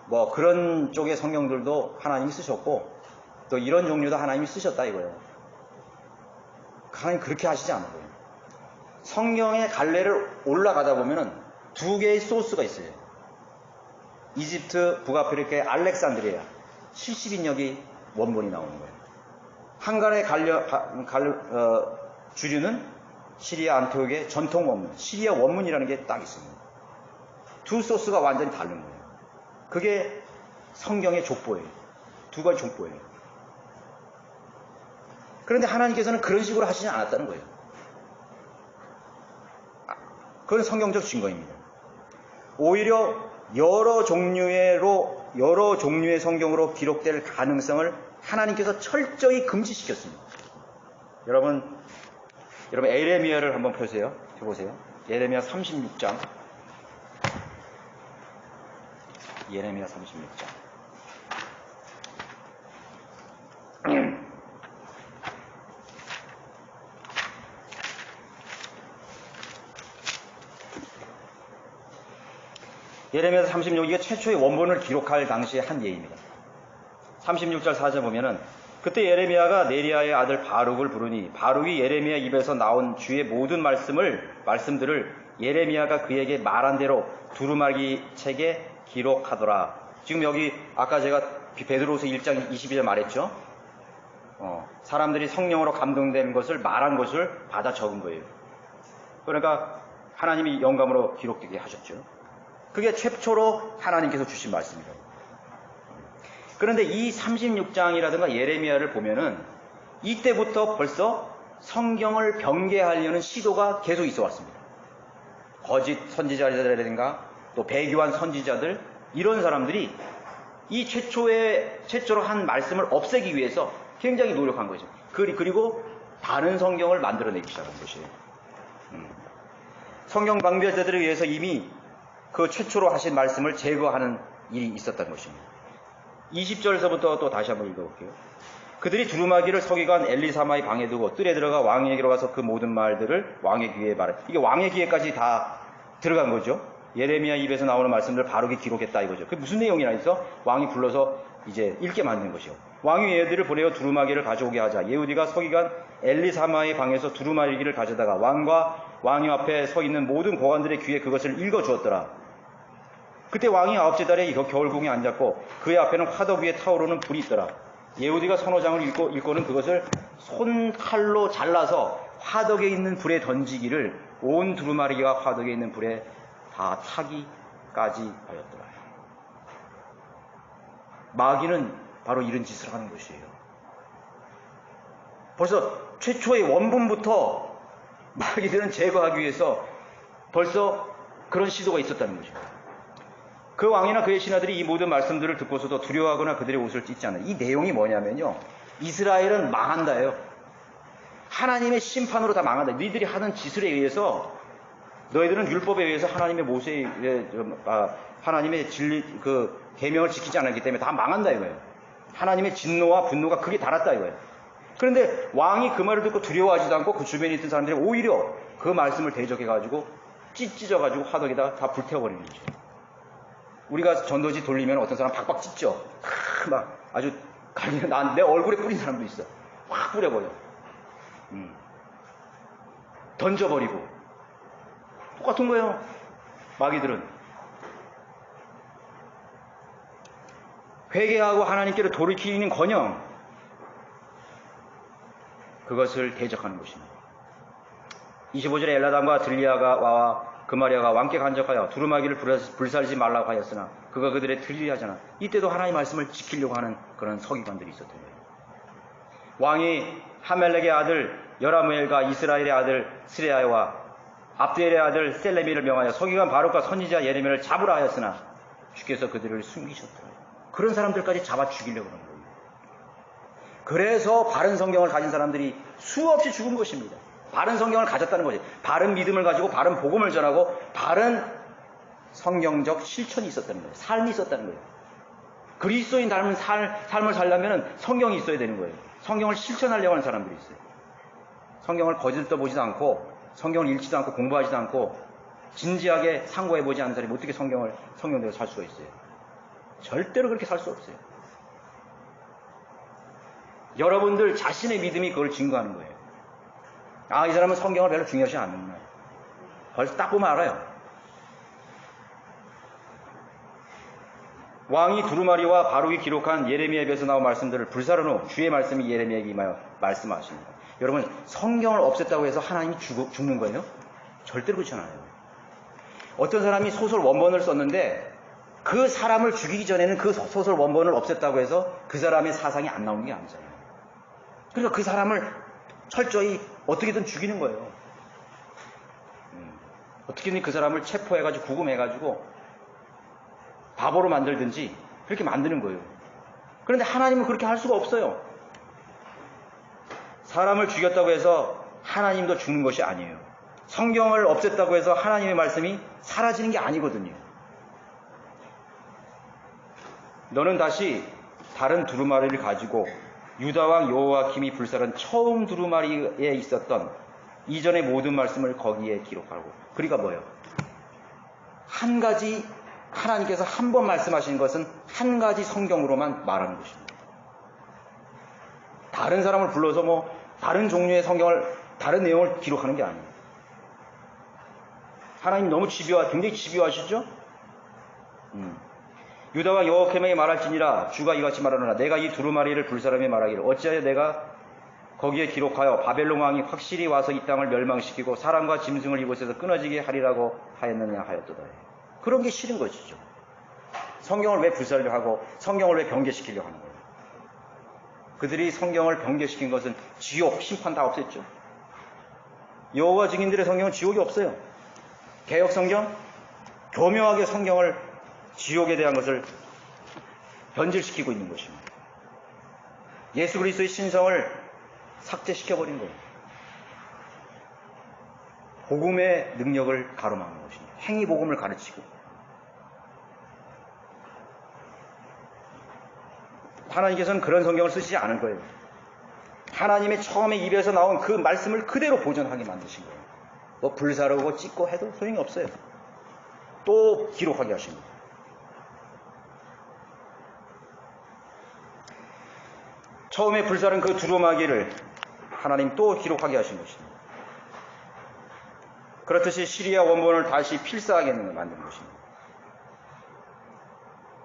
뭐 그런 쪽의 성경들도 하나님이 쓰셨고 또 이런 종류도 하나님이 쓰셨다 이거예요. 하나님 그렇게 하시지 않아요. 성경의 갈래를 올라가다 보면은 2개의 소스가 있어요. 이집트 북아프리카의 알렉산드리아 70인역이 원본이 나오는 거예요. 한간의 주류는 시리아 안티옥의 전통 원문, 시리아 원문이라는 게 딱 있습니다. 2 소스가 완전히 다른 거예요. 그게 성경의 족보예요. 2가지 족보예요. 그런데 하나님께서는 그런 식으로 하시지 않았다는 거예요. 그건 성경적 증거입니다. 오히려 여러 종류의 성경으로 기록될 가능성을 하나님께서 철저히 금지시켰습니다. 여러분 에레미야를 한번 펴보세요. 예레미야 36장. 예레미야 36장. 예레미야 36, 이게 최초의 원본을 기록할 당시의 한 예입니다. 36절 4절 보면은, 그때 예레미야가 네리야의 아들 바룩을 부르니 바룩이 예레미야 입에서 나온 주의 모든 말씀들을 예레미야가 그에게 말한 대로 두루마기 책에 기록하더라. 지금 여기 아까 제가 베드로서 1장 22절 말했죠. 사람들이 성령으로 감동된 것을 말한 것을 받아 적은 거예요. 그러니까 하나님이 영감으로 기록되게 하셨죠. 그게 최초로 하나님께서 주신 말씀이에요. 그런데 이 36장이라든가 예레미야를 보면은 이때부터 벌써 성경을 변개하려는 시도가 계속 있어 왔습니다. 거짓 선지자라든가 또 배교한 선지자들, 이런 사람들이 이 최초로 한 말씀을 없애기 위해서 굉장히 노력한 거죠. 그리고 다른 성경을 만들어내기 시작한 것이에요. 성경 방비자들에 의해서 이미 그 최초로 하신 말씀을 제거하는 일이 있었던 것입니다. 20절에서부터 또 다시 한번 읽어볼게요. 그들이 두루마기를 서기관 엘리사마의 방에 두고 뜰에 들어가 왕에게로 가서 그 모든 말들을 왕의 귀에 말해. 이게 왕의 귀에까지 다 들어간 거죠. 예레미야 입에서 나오는 말씀들을 바르게 기록했다 이거죠. 그게 무슨 내용이라 해서 왕이 불러서 이제 읽게 만든 것이요. 왕이 예후디를 보내어 두루마기를 가져오게 하자. 예후디가 서기관 엘리사마의 방에서 두루마기를 가져다가 왕과 왕위 앞에 서 있는 모든 고관들의 귀에 그것을 읽어주었더라. 그때 왕이 아홉째 달에 겨울궁에 앉았고 그의 앞에는 화덕 위에 타오르는 불이 있더라. 예후디가 선호장을 읽고는 그것을 손칼로 잘라서 화덕에 있는 불에 던지기를 온 두루마리가 화덕에 있는 불에 다 타기까지 하였더라. 마귀는 바로 이런 짓을 하는 것이에요. 벌써 최초의 원본부터 마귀들은 제거하기 위해서 벌써 그런 시도가 있었다는 것입니다. 그 왕이나 그의 신하들이 이 모든 말씀들을 듣고서도 두려워하거나 그들의 옷을 찢지 않아요. 이 내용이 뭐냐면요. 이스라엘은 망한다예요. 하나님의 심판으로 다 망한다. 너희들이 하는 짓에 의해서 너희들은 율법에 의해서 하나님의 하나님의 진리 그 계명을 지키지 않았기 때문에 다 망한다 이거예요. 하나님의 진노와 분노가 극에 달았다 이거예요. 그런데 왕이 그 말을 듣고 두려워하지도 않고 그 주변에 있던 사람들이 오히려 그 말씀을 대적해가지고 찢어가지고 화덕에다 다 불태워버리는 거죠. 우리가 전도지 돌리면 어떤 사람 박박 찢죠. 막 아주 내 얼굴에 뿌린 사람도 있어. 확 뿌려버려. 던져버리고. 똑같은 거예요. 마귀들은. 회개하고 하나님께로 돌이키는커녕 그것을 대적하는 것입니다. 25절에 엘라담과 들리아가 와와 그마리아가 왕께 간적하여 두루마기를 불살지 말라고 하였으나 그가 그들의 들리하잖아. 이때도 하나님의 말씀을 지키려고 하는 그런 서기관들이 있었던 거예요. 왕이 하멜렉의 아들 여라무엘과 이스라엘의 아들 스레야와 압델의 아들 셀레미를 명하여 서기관 바룩과 선지자 예레미야를 잡으라 하였으나 주께서 그들을 숨기셨더라. 그런 사람들까지 잡아 죽이려고 하는 거예요. 그래서 바른 성경을 가진 사람들이 수없이 죽은 것입니다. 바른 성경을 가졌다는 거죠. 바른 믿음을 가지고 바른 복음을 전하고 바른 성경적 실천이 있었다는 거예요. 삶이 있었다는 거예요. 그리스도인 닮은 삶을 살려면 성경이 있어야 되는 거예요. 성경을 실천하려고 하는 사람들이 있어요. 성경을 거들떠 보지도 않고 성경을 읽지도 않고 공부하지도 않고 진지하게 상고해보지 않는 사람이 어떻게 성경대로 살 수가 있어요. 절대로 그렇게 살 수 없어요. 여러분들 자신의 믿음이 그걸 증거하는 거예요. 아, 이 사람은 성경을 별로 중요시 않는구나. 벌써 딱 보면 알아요. 왕이 두루마리와 바룩이 기록한 예레미야에서 나온 말씀들을 불사른 후 주의 말씀이 예레미야에게 임하여 말씀하십니다. 여러분, 성경을 없앴다고 해서 하나님이 죽는 거예요? 절대로 그렇지 않아요. 어떤 사람이 소설 원본을 썼는데 그 사람을 죽이기 전에는 그 소설 원본을 없앴다고 해서 그 사람의 사상이 안 나오는 게 아니잖아요. 그러니까 그 사람을 철저히 어떻게든 죽이는 거예요. 어떻게든 그 사람을 체포해가지고 구금해가지고 바보로 만들든지 그렇게 만드는 거예요. 그런데 하나님은 그렇게 할 수가 없어요. 사람을 죽였다고 해서 하나님도 죽는 것이 아니에요. 성경을 없앴다고 해서 하나님의 말씀이 사라지는 게 아니거든요. 너는 다시 다른 두루마리를 가지고 유다왕 여호야김이 불살은 처음 두루마리에 있었던 이전의 모든 말씀을 거기에 기록하고. 그러니까 뭐예요? 한 가지 하나님께서 한 번 말씀하신 것은 한 가지 성경으로만 말하는 것입니다. 다른 사람을 불러서 다른 종류의 성경을 다른 내용을 기록하는 게 아니에요. 하나님 너무 굉장히 집요하시죠? 유다와 여호야김에게 말할지니라 주가 이같이 말하노라 내가 이 두루마리를 불사람에 말하기를 어찌하여 내가 거기에 기록하여 바벨론 왕이 확실히 와서 이 땅을 멸망시키고 사람과 짐승을 이곳에서 끊어지게 하리라고 하였느냐 하였도다. 그런 게 싫은 것이죠. 성경을 왜 불살려 하고 성경을 왜 변개시키려고 하는 거예요. 그들이 성경을 변개시킨 것은 지옥, 심판 다 없앴죠. 여호와 증인들의 성경은 지옥이 없어요. 개혁 성경 교묘하게 성경을 지옥에 대한 것을 변질시키고 있는 것입니다. 예수 그리스도의 신성을 삭제시켜버린 거예요. 복음의 능력을 가로막는 것입니다. 행위 복음을 가르치고 하나님께서는 그런 성경을 쓰시지 않을 거예요. 하나님의 처음에 입에서 나온 그 말씀을 그대로 보존하게 만드신 거예요. 뭐 불사르고 찍고 해도 소용이 없어요. 또 기록하게 하십니다. 처음에 불사른 그 두루마기를 하나님 또 기록하게 하신 것입니다. 그렇듯이 시리아 원본을 다시 필사하게 만든 것입니다.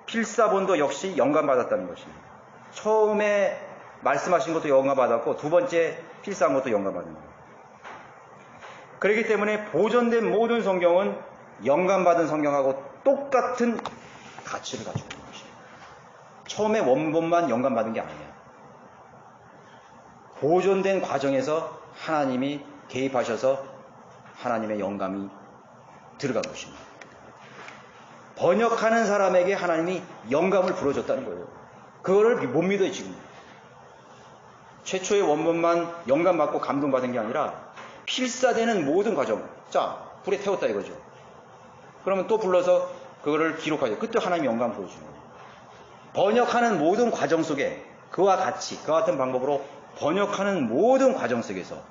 필사본도 역시 영감받았다는 것입니다. 처음에 말씀하신 것도 영감받았고 두 번째 필사한 것도 영감받은 거예요. 그렇기 때문에 보존된 모든 성경은 영감받은 성경하고 똑같은 가치를 가지고 있는 것입니다. 처음에 원본만 영감받은 게 아니에요. 보존된 과정에서 하나님이 개입하셔서 하나님의 영감이 들어간 것입니다. 번역하는 사람에게 하나님이 영감을 불어줬다는 거예요. 그거를 못 믿어요, 지금. 최초의 원본만 영감받고 감동받은 게 아니라 필사되는 모든 과정. 자, 불에 태웠다 이거죠. 그러면 또 불러서 그거를 기록하죠. 그때 하나님이 영감을 불어주는 거예요. 번역하는 모든 과정 속에 그와 같이, 그와 같은 방법으로 번역하는 모든 과정 속에서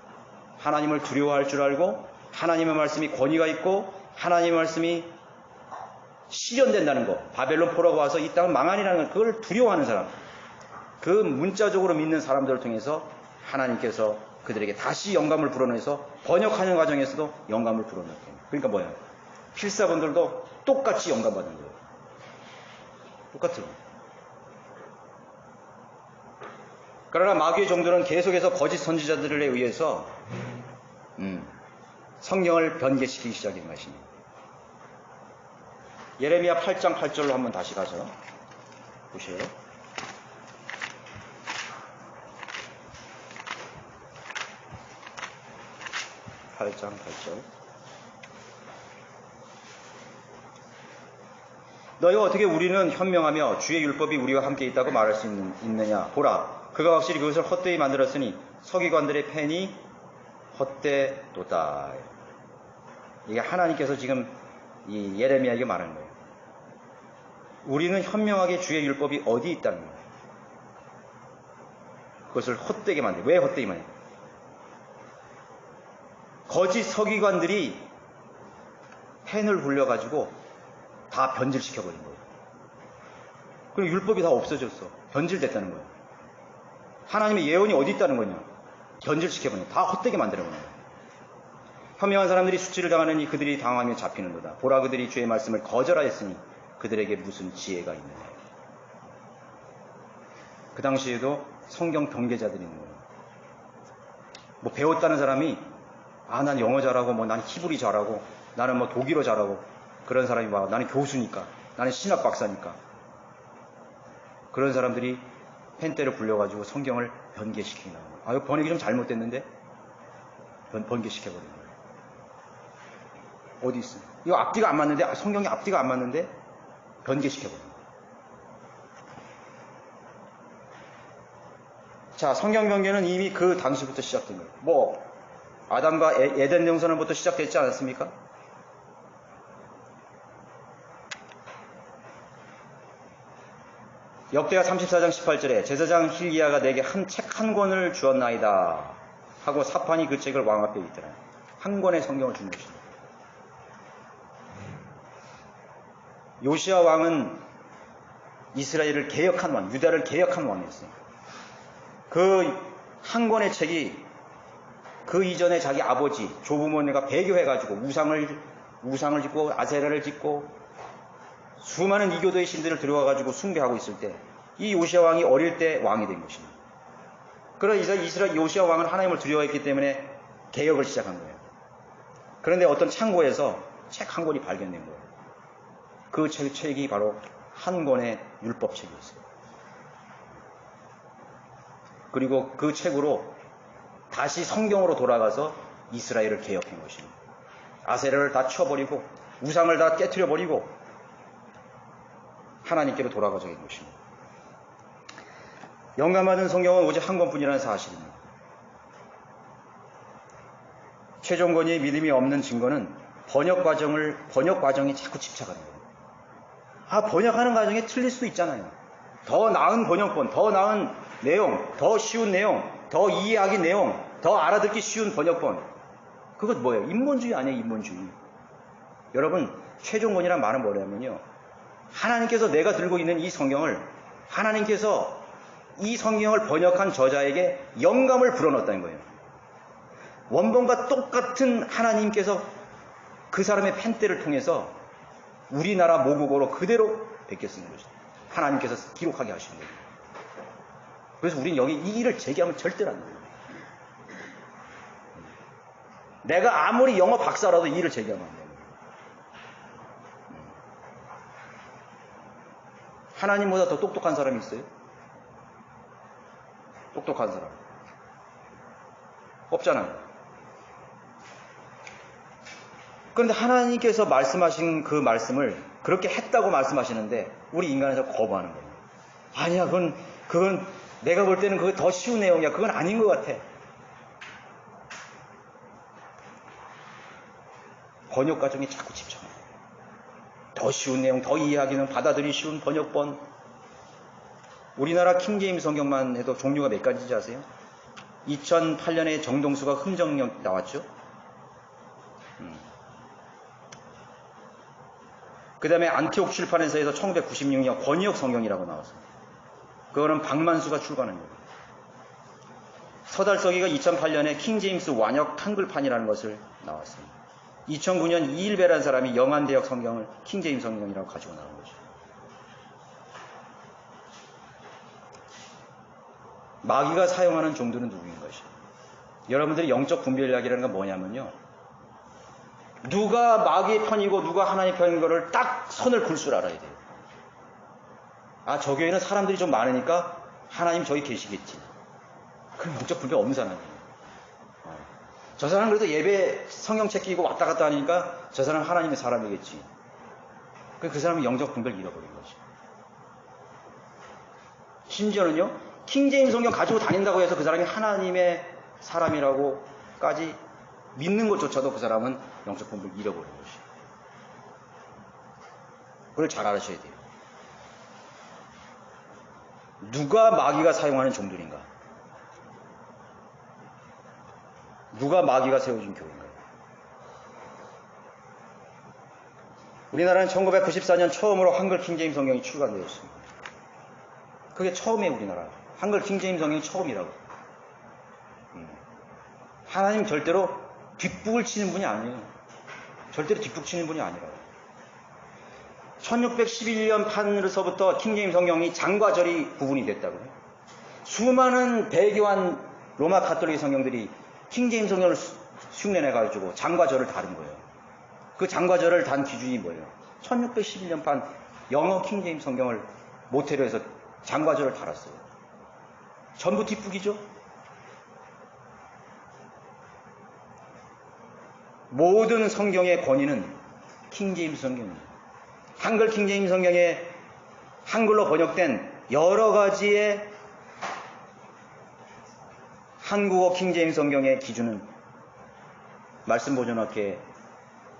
하나님을 두려워할 줄 알고 하나님의 말씀이 권위가 있고 하나님의 말씀이 실현된다는 것, 바벨론 포로가 와서 이 땅은 망하리라는 걸 그걸 두려워하는 사람, 그 문자적으로 믿는 사람들을 통해서 하나님께서 그들에게 다시 영감을 불어넣어서 번역하는 과정에서도 영감을 불어넣게. 그러니까 뭐야? 필사본들도 똑같이 영감받은 거예요. 똑같은 거예요. 그러나 마귀의 종들은 계속해서 거짓 선지자들에 의해서 성경을 변개시키기 시작한 것입니다. 예레미야 8장 8절로 한번 다시 가서 보세요. 8장 8절. 너희가 어떻게 우리는 현명하며 주의 율법이 우리와 함께 있다고 말할 수 있느냐. 보라, 그가 확실히 그것을 헛되이 만들었으니 서기관들의 펜이 헛되도다. 이게 하나님께서 지금 이 예레미야에게 말하는 거예요. 우리는 현명하게 주의 율법이 어디 있다는 거예요. 그것을 헛되게 만들어요. 왜 헛되게 만들어요? 거짓 서기관들이 펜을 굴려가지고 다 변질시켜버린 거예요. 그리고 율법이 다 없어졌어. 변질됐다는 거예요. 하나님의 예언이 어디 있다는 거냐? 변질시켜버린 거예요. 다 헛되게 만들어버린 거예요. 현명한 사람들이 수치를 당하느니 그들이 당하며 잡히는도다. 보라, 그들이 주의 말씀을 거절하였으니 그들에게 무슨 지혜가 있느냐. 그 당시에도 성경 경계자들이 있는 거예요. 뭐 배웠다는 사람이 난 영어 잘하고 난 히브리 잘하고 나는 뭐 독일어 잘하고 그런 사람이 막 나는 교수니까 나는 신학 박사니까 그런 사람들이 펜대를 굴려가지고 성경을 변개시키는 거예요. 이거 번역이 좀 잘못됐는데 번개시켜버린 거예요. 어디 있어? 이거 앞뒤가 안 맞는데 성경이 앞뒤가 안 맞는데 변개시켜버린 거예요. 자, 성경 변개는 이미 그 당시부터 시작된 거예요. 뭐 아담과 에덴 동산부터 시작됐지 않았습니까? 역대하 34장 18절에 제사장 hil기야가 내게 책 한 권을 주었나이다 하고 사판이 그 책을 왕 앞에 있더라. 한 권의 성경을 준 것입니다. 요시야 왕은 이스라엘을 개혁한 왕, 유다를 개혁한 왕이었어요. 그 한 권의 책이 그 이전에 자기 아버지 조부모니가 배교해가지고 우상을 짓고 아세라를 짓고 수많은 이교도의 신들을 들어와가지고 숭배하고 있을 때 이 요시야 왕이 어릴 때 왕이 된 것입니다. 그러자 이스라엘 요시야 왕은 하나님을 두려워했기 때문에 개혁을 시작한 거예요. 그런데 어떤 창고에서 책 한 권이 발견된 거예요. 그 책이 바로 한 권의 율법책이었어요. 그리고 그 책으로 다시 성경으로 돌아가서 이스라엘을 개혁한 것입니다. 아세라를 다 쳐버리고 우상을 다 깨트려버리고 하나님께로 돌아가게 된 것입니다. 영감받은 성경은 오직 한 권뿐이라는 사실입니다. 최종권위의 믿음이 없는 증거는 번역 과정에 자꾸 집착하는 거예요. 번역하는 과정에 틀릴 수도 있잖아요. 더 나은 번역본, 더 나은 내용, 더 쉬운 내용, 더 이해하기 내용, 더 알아듣기 쉬운 번역본. 그것 뭐예요? 인본주의 아니에요, 인본주의. 여러분, 최종권이란 말은 뭐냐면요. 하나님께서 내가 들고 있는 이 성경을 하나님께서 이 성경을 번역한 저자에게 영감을 불어넣었다는 거예요. 원본과 똑같은 하나님께서 그 사람의 펜대를 통해서 우리나라 모국어로 그대로 베껴 쓰는 거죠. 하나님께서 기록하게 하신 거예요. 그래서 우리는 여기 이 일을 제기하면 절대로 안 돼요. 내가 아무리 영어 박사라도 이 일을 제기하면 안 돼요. 하나님보다 더 똑똑한 사람이 있어요? 똑똑한 사람. 없잖아요. 그런데 하나님께서 말씀하신 그 말씀을 그렇게 했다고 말씀하시는데 우리 인간에서 거부하는 거예요. 아니야, 그건 내가 볼 때는 그거 더 쉬운 내용이야. 그건 아닌 것 같아. 번역 과정에 자꾸 집착해요. 더 쉬운 내용, 더 이해하기는 받아들이기 쉬운 번역본. 우리나라 킹제임스 성경만 해도 종류가 몇 가지인지 아세요? 2008년에 정동수가 흥정령 나왔죠. 그 다음에 안티옥 출판사에서 1996년 권역 성경이라고 나왔어요. 그거는 박만수가 출간한 거예요. 서달서기가 2008년에 킹제임스 완역 한글판이라는 것을 나왔어요. 2009년 이일배라는 사람이 영안대역 성경을 킹제임스 성경이라고 가지고 나온 거죠. 마귀가 사용하는 종들은 누구인 것이에요? 여러분들이 영적 분별력이라는 건 뭐냐면요. 누가 마귀의 편이고 누가 하나님의 편인 거를 딱 선을 긋을 줄 알아야 돼요. 저 교회는 사람들이 좀 많으니까 하나님 저기 계시겠지. 그럼 영적 분별 없는 사람이에요. 저 사람 그래도 예배 성경책 끼고 왔다 갔다 하니까 저 사람 하나님의 사람이겠지. 그 사람은 영적 분별 잃어버린 거지. 심지어는요, 킹제임스 성경 가지고 다닌다고 해서 그 사람이 하나님의 사람이라고까지 믿는 것조차도 그 사람은 영적 분별 잃어버린 것이에요. 그걸 잘 알아셔야 돼요. 누가 마귀가 사용하는 종들인가? 누가 마귀가 세워준 교회인가요? 우리나라는 1994년 처음으로 한글 킹제임스 성경이 출간되었습니다. 그게 처음이에요, 우리나라. 한글 킹제임스 성경이 처음이라고. 하나님 절대로 뒷북을 치는 분이 아니에요. 절대로 뒷북 치는 분이 아니라고. 1611년 판으로서부터 킹제임스 성경이 장과 절이 구분이 됐다고요. 수많은 배교한 로마 가톨릭 성경들이 킹제임스 성경을 흉내내가지고 장과 절을 다룬 거예요. 그 장과 절을 단 기준이 뭐예요? 1611년 판 영어 킹제임스 성경을 모태로 해서 장과 절을 달았어요. 전부 뒷북이죠? 모든 성경의 권위는 킹제임스 성경입니다. 한글 킹제임스 성경에 한글로 번역된 여러 가지의 한국어 킹제임스 성경의 기준은 말씀보존학회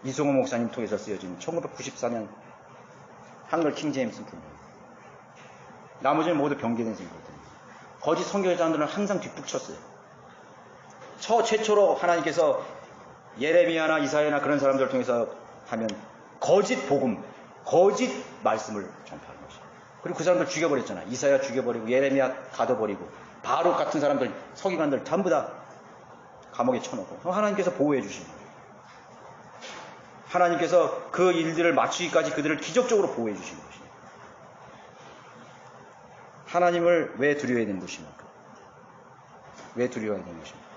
이승호 목사님 통해서 쓰여진 1994년 한글 킹제임스 성경입니다. 나머지는 모두 변개된 성경입니다. 거짓 선교사들은 항상 뒷북쳤어요. 최초로 하나님께서 예레미야나 이사야나 그런 사람들을 통해서 하면 거짓 복음, 거짓 말씀을 전파하는 것이에요. 그리고 그 사람들 죽여버렸잖아요. 이사야 죽여버리고 예레미야 가둬버리고 바로 같은 사람들, 서기관들 전부 다 감옥에 쳐놓고 하나님께서 보호해 주신 거예요. 하나님께서 그 일들을 마치기까지 그들을 기적적으로 보호해 주신 것이에요. 하나님을 왜 두려워해야 되는 것입니까? 왜 두려워해야 되는 것입니까?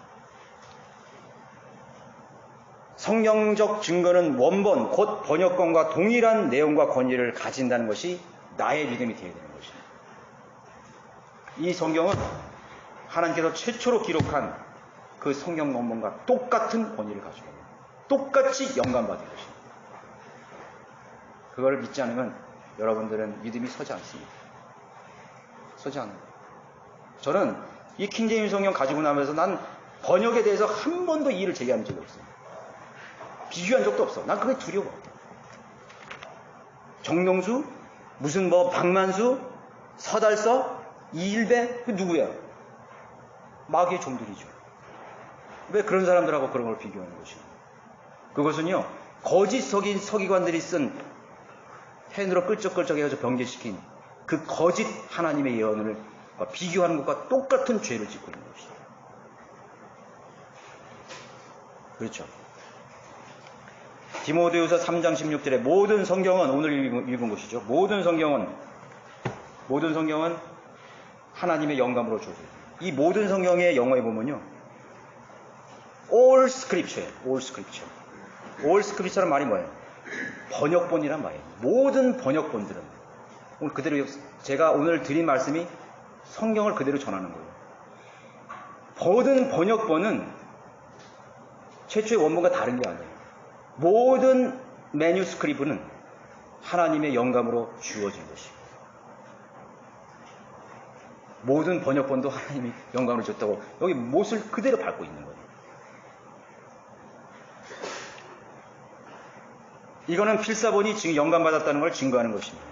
성경적 증거는 원본, 곧 번역본과 동일한 내용과 권위를 가진다는 것이 나의 믿음이 되어야 되는 것입니다. 이 성경은 하나님께서 최초로 기록한 그 성경 원본과 똑같은 권위를 가지고 있습니다. 똑같이 영감받은 것입니다. 그걸 믿지 않으면 여러분들은 믿음이 서지 않습니다. 서지 않아요. 저는 이 킹제임스 성경 가지고 나면서 난 번역에 대해서 한 번도 이의를 제기한 적이 없어요. 비교한 적도 없어. 난 그게 두려워. 정명수, 무슨 뭐 박만수, 서달서, 이일배, 그 누구야? 마귀의 종들이죠. 왜 그런 사람들하고 그런 걸 비교하는 것이냐? 그것은요, 거짓 서기관들이 쓴 펜으로 끌적끌적해서 변개시킨 그 거짓 하나님의 예언을 비교하는 것과 똑같은 죄를 짓고 있는 것이죠. 그렇죠. 디모데후서 3장 16절에 모든 성경은, 오늘 읽은 것이죠. 모든 성경은 하나님의 영감으로 주어져요. 이 모든 성경의 영어에 보면요, all scripture예요. all scripture. all scripture란 말이 뭐예요? 번역본이란 말이에요. 모든 번역본들은, 오늘 그대로, 제가 오늘 드린 말씀이 성경을 그대로 전하는 거예요. 모든 번역본은 최초의 원본과 다른 게 아니에요. 모든 매뉴스크립트는 하나님의 영감으로 주어진 것이에요. 모든 번역본도 하나님이 영감을 줬다고 여기 못을 그대로 밟고 있는 거예요. 이거는 필사본이 지금 영감받았다는 걸 증거하는 것입니다.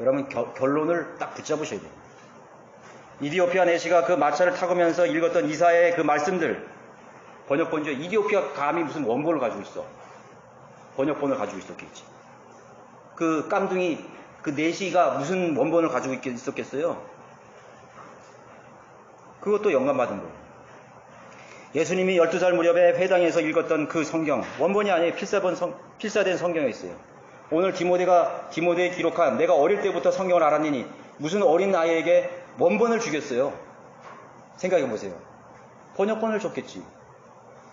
여러분 결론을 딱 붙잡으셔야 돼요. 이디오피아 내시가 그 마차를 타고면서 읽었던 이사야의 그 말씀들, 번역본이죠. 이디오피아 감히 무슨 원본을 가지고 있어. 번역본을 가지고 있었겠지. 그 깜둥이 그 내시가 무슨 원본을 가지고 있었겠어요. 그것도 영감받은 거예요. 예수님이 12살 무렵에 회당에서 읽었던 그 성경, 원본이 아니에요. 필사된 성경에 있어요. 오늘 디모데에 기록한 내가 어릴 때부터 성경을 알았느니 무슨 어린 아이에게 원본을 주겠어요. 생각해 보세요. 번역본을 줬겠지.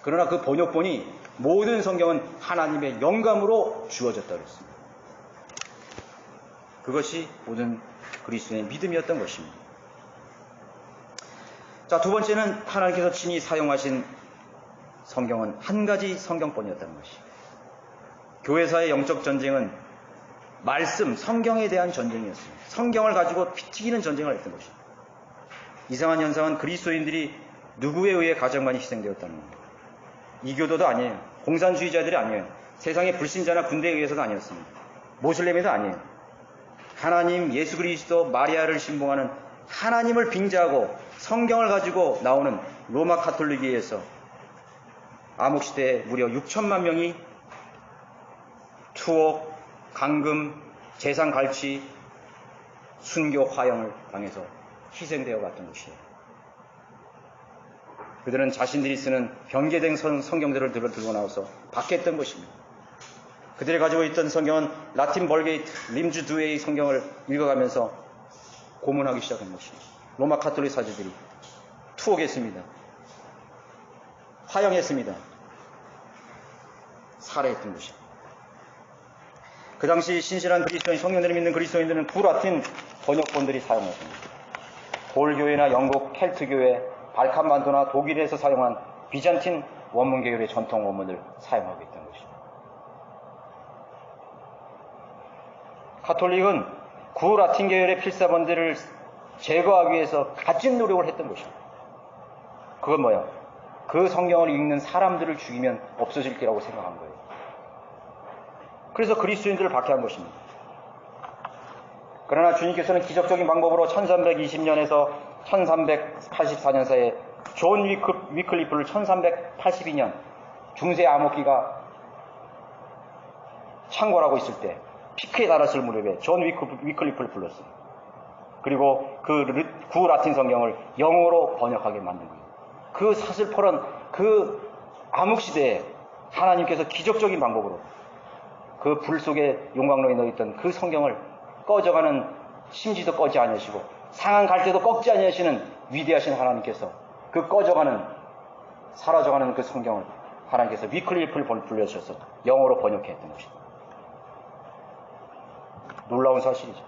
그러나 그 번역본이 모든 성경은 하나님의 영감으로 주어졌다고 했습니다. 그것이 모든 그리스도인의 믿음이었던 것입니다. 자, 두 번째는 하나님께서 친히 사용하신 성경은 한 가지 성경본이었다는 것이에요. 교회사의 영적 전쟁은 말씀, 성경에 대한 전쟁이었습니다. 성경을 가지고 피 튀기는 전쟁을 했던 것입니다. 이상한 현상은 그리스도인들이 누구에 의해 가장 많이 희생되었다는 겁니다. 이교도도 아니에요. 공산주의자들이 아니에요. 세상의 불신자나 군대에 의해서도 아니었습니다. 모슬렘에도 아니에요. 하나님, 예수 그리스도, 마리아를 신봉하는 하나님을 빙자하고 성경을 가지고 나오는 로마 카톨릭에 의해서 암흑시대에 무려 6천만 명이 투옥, 감금, 재산 갈취, 순교, 화형을 당해서 희생되어 갔던 것이에요. 그들은 자신들이 쓰는 변개된 성경들을 들고 나와서 박해했던 것입니다. 그들이 가지고 있던 성경은 라틴 벌게이트, 림주 두웨이 성경을 읽어가면서 고문하기 시작한 것입니다. 로마 카톨릭 사제들이 투옥했습니다. 화형했습니다. 살해했던 것입니다. 그 당시 신실한 그리스도인, 성령들을 믿는 그리스도인들은 구라틴 번역본들이 사용했습니다. 볼교회나 영국 켈트교회, 발칸반도나 독일에서 사용한 비잔틴 원문 계열의 전통 원문을 사용하고 있던 것입니다. 카톨릭은 구라틴 계열의 필사본들을 제거하기 위해서 가진 노력을 했던 것입니다. 그건 뭐야? 그 성경을 읽는 사람들을 죽이면 없어질 거라고 생각한 거예요. 그래서 그리스도인들을 박해한 것입니다. 그러나 주님께서는 기적적인 방법으로 1320년에서 1384년 사이에 존 위클리프를 1382년 중세 암흑기가 창궐하고 있을 때 피크에 달았을 무렵에 존 위클리프를 불렀어요. 그리고 그 구라틴 성경을 영어로 번역하게 만든 거예요. 그 사슬퍼런 그 암흑시대에 하나님께서 기적적인 방법으로 그 불 속에 용광로에 넣어있던 그 성경을 꺼져가는 심지도 꺼지 아니하시고 상한 갈 때도 꺾지 아니하시는 위대하신 하나님께서 그 꺼져가는 사라져가는 그 성경을 하나님께서 위클리프를 불러주셔서 영어로 번역했던 것입니다. 놀라운 사실이죠.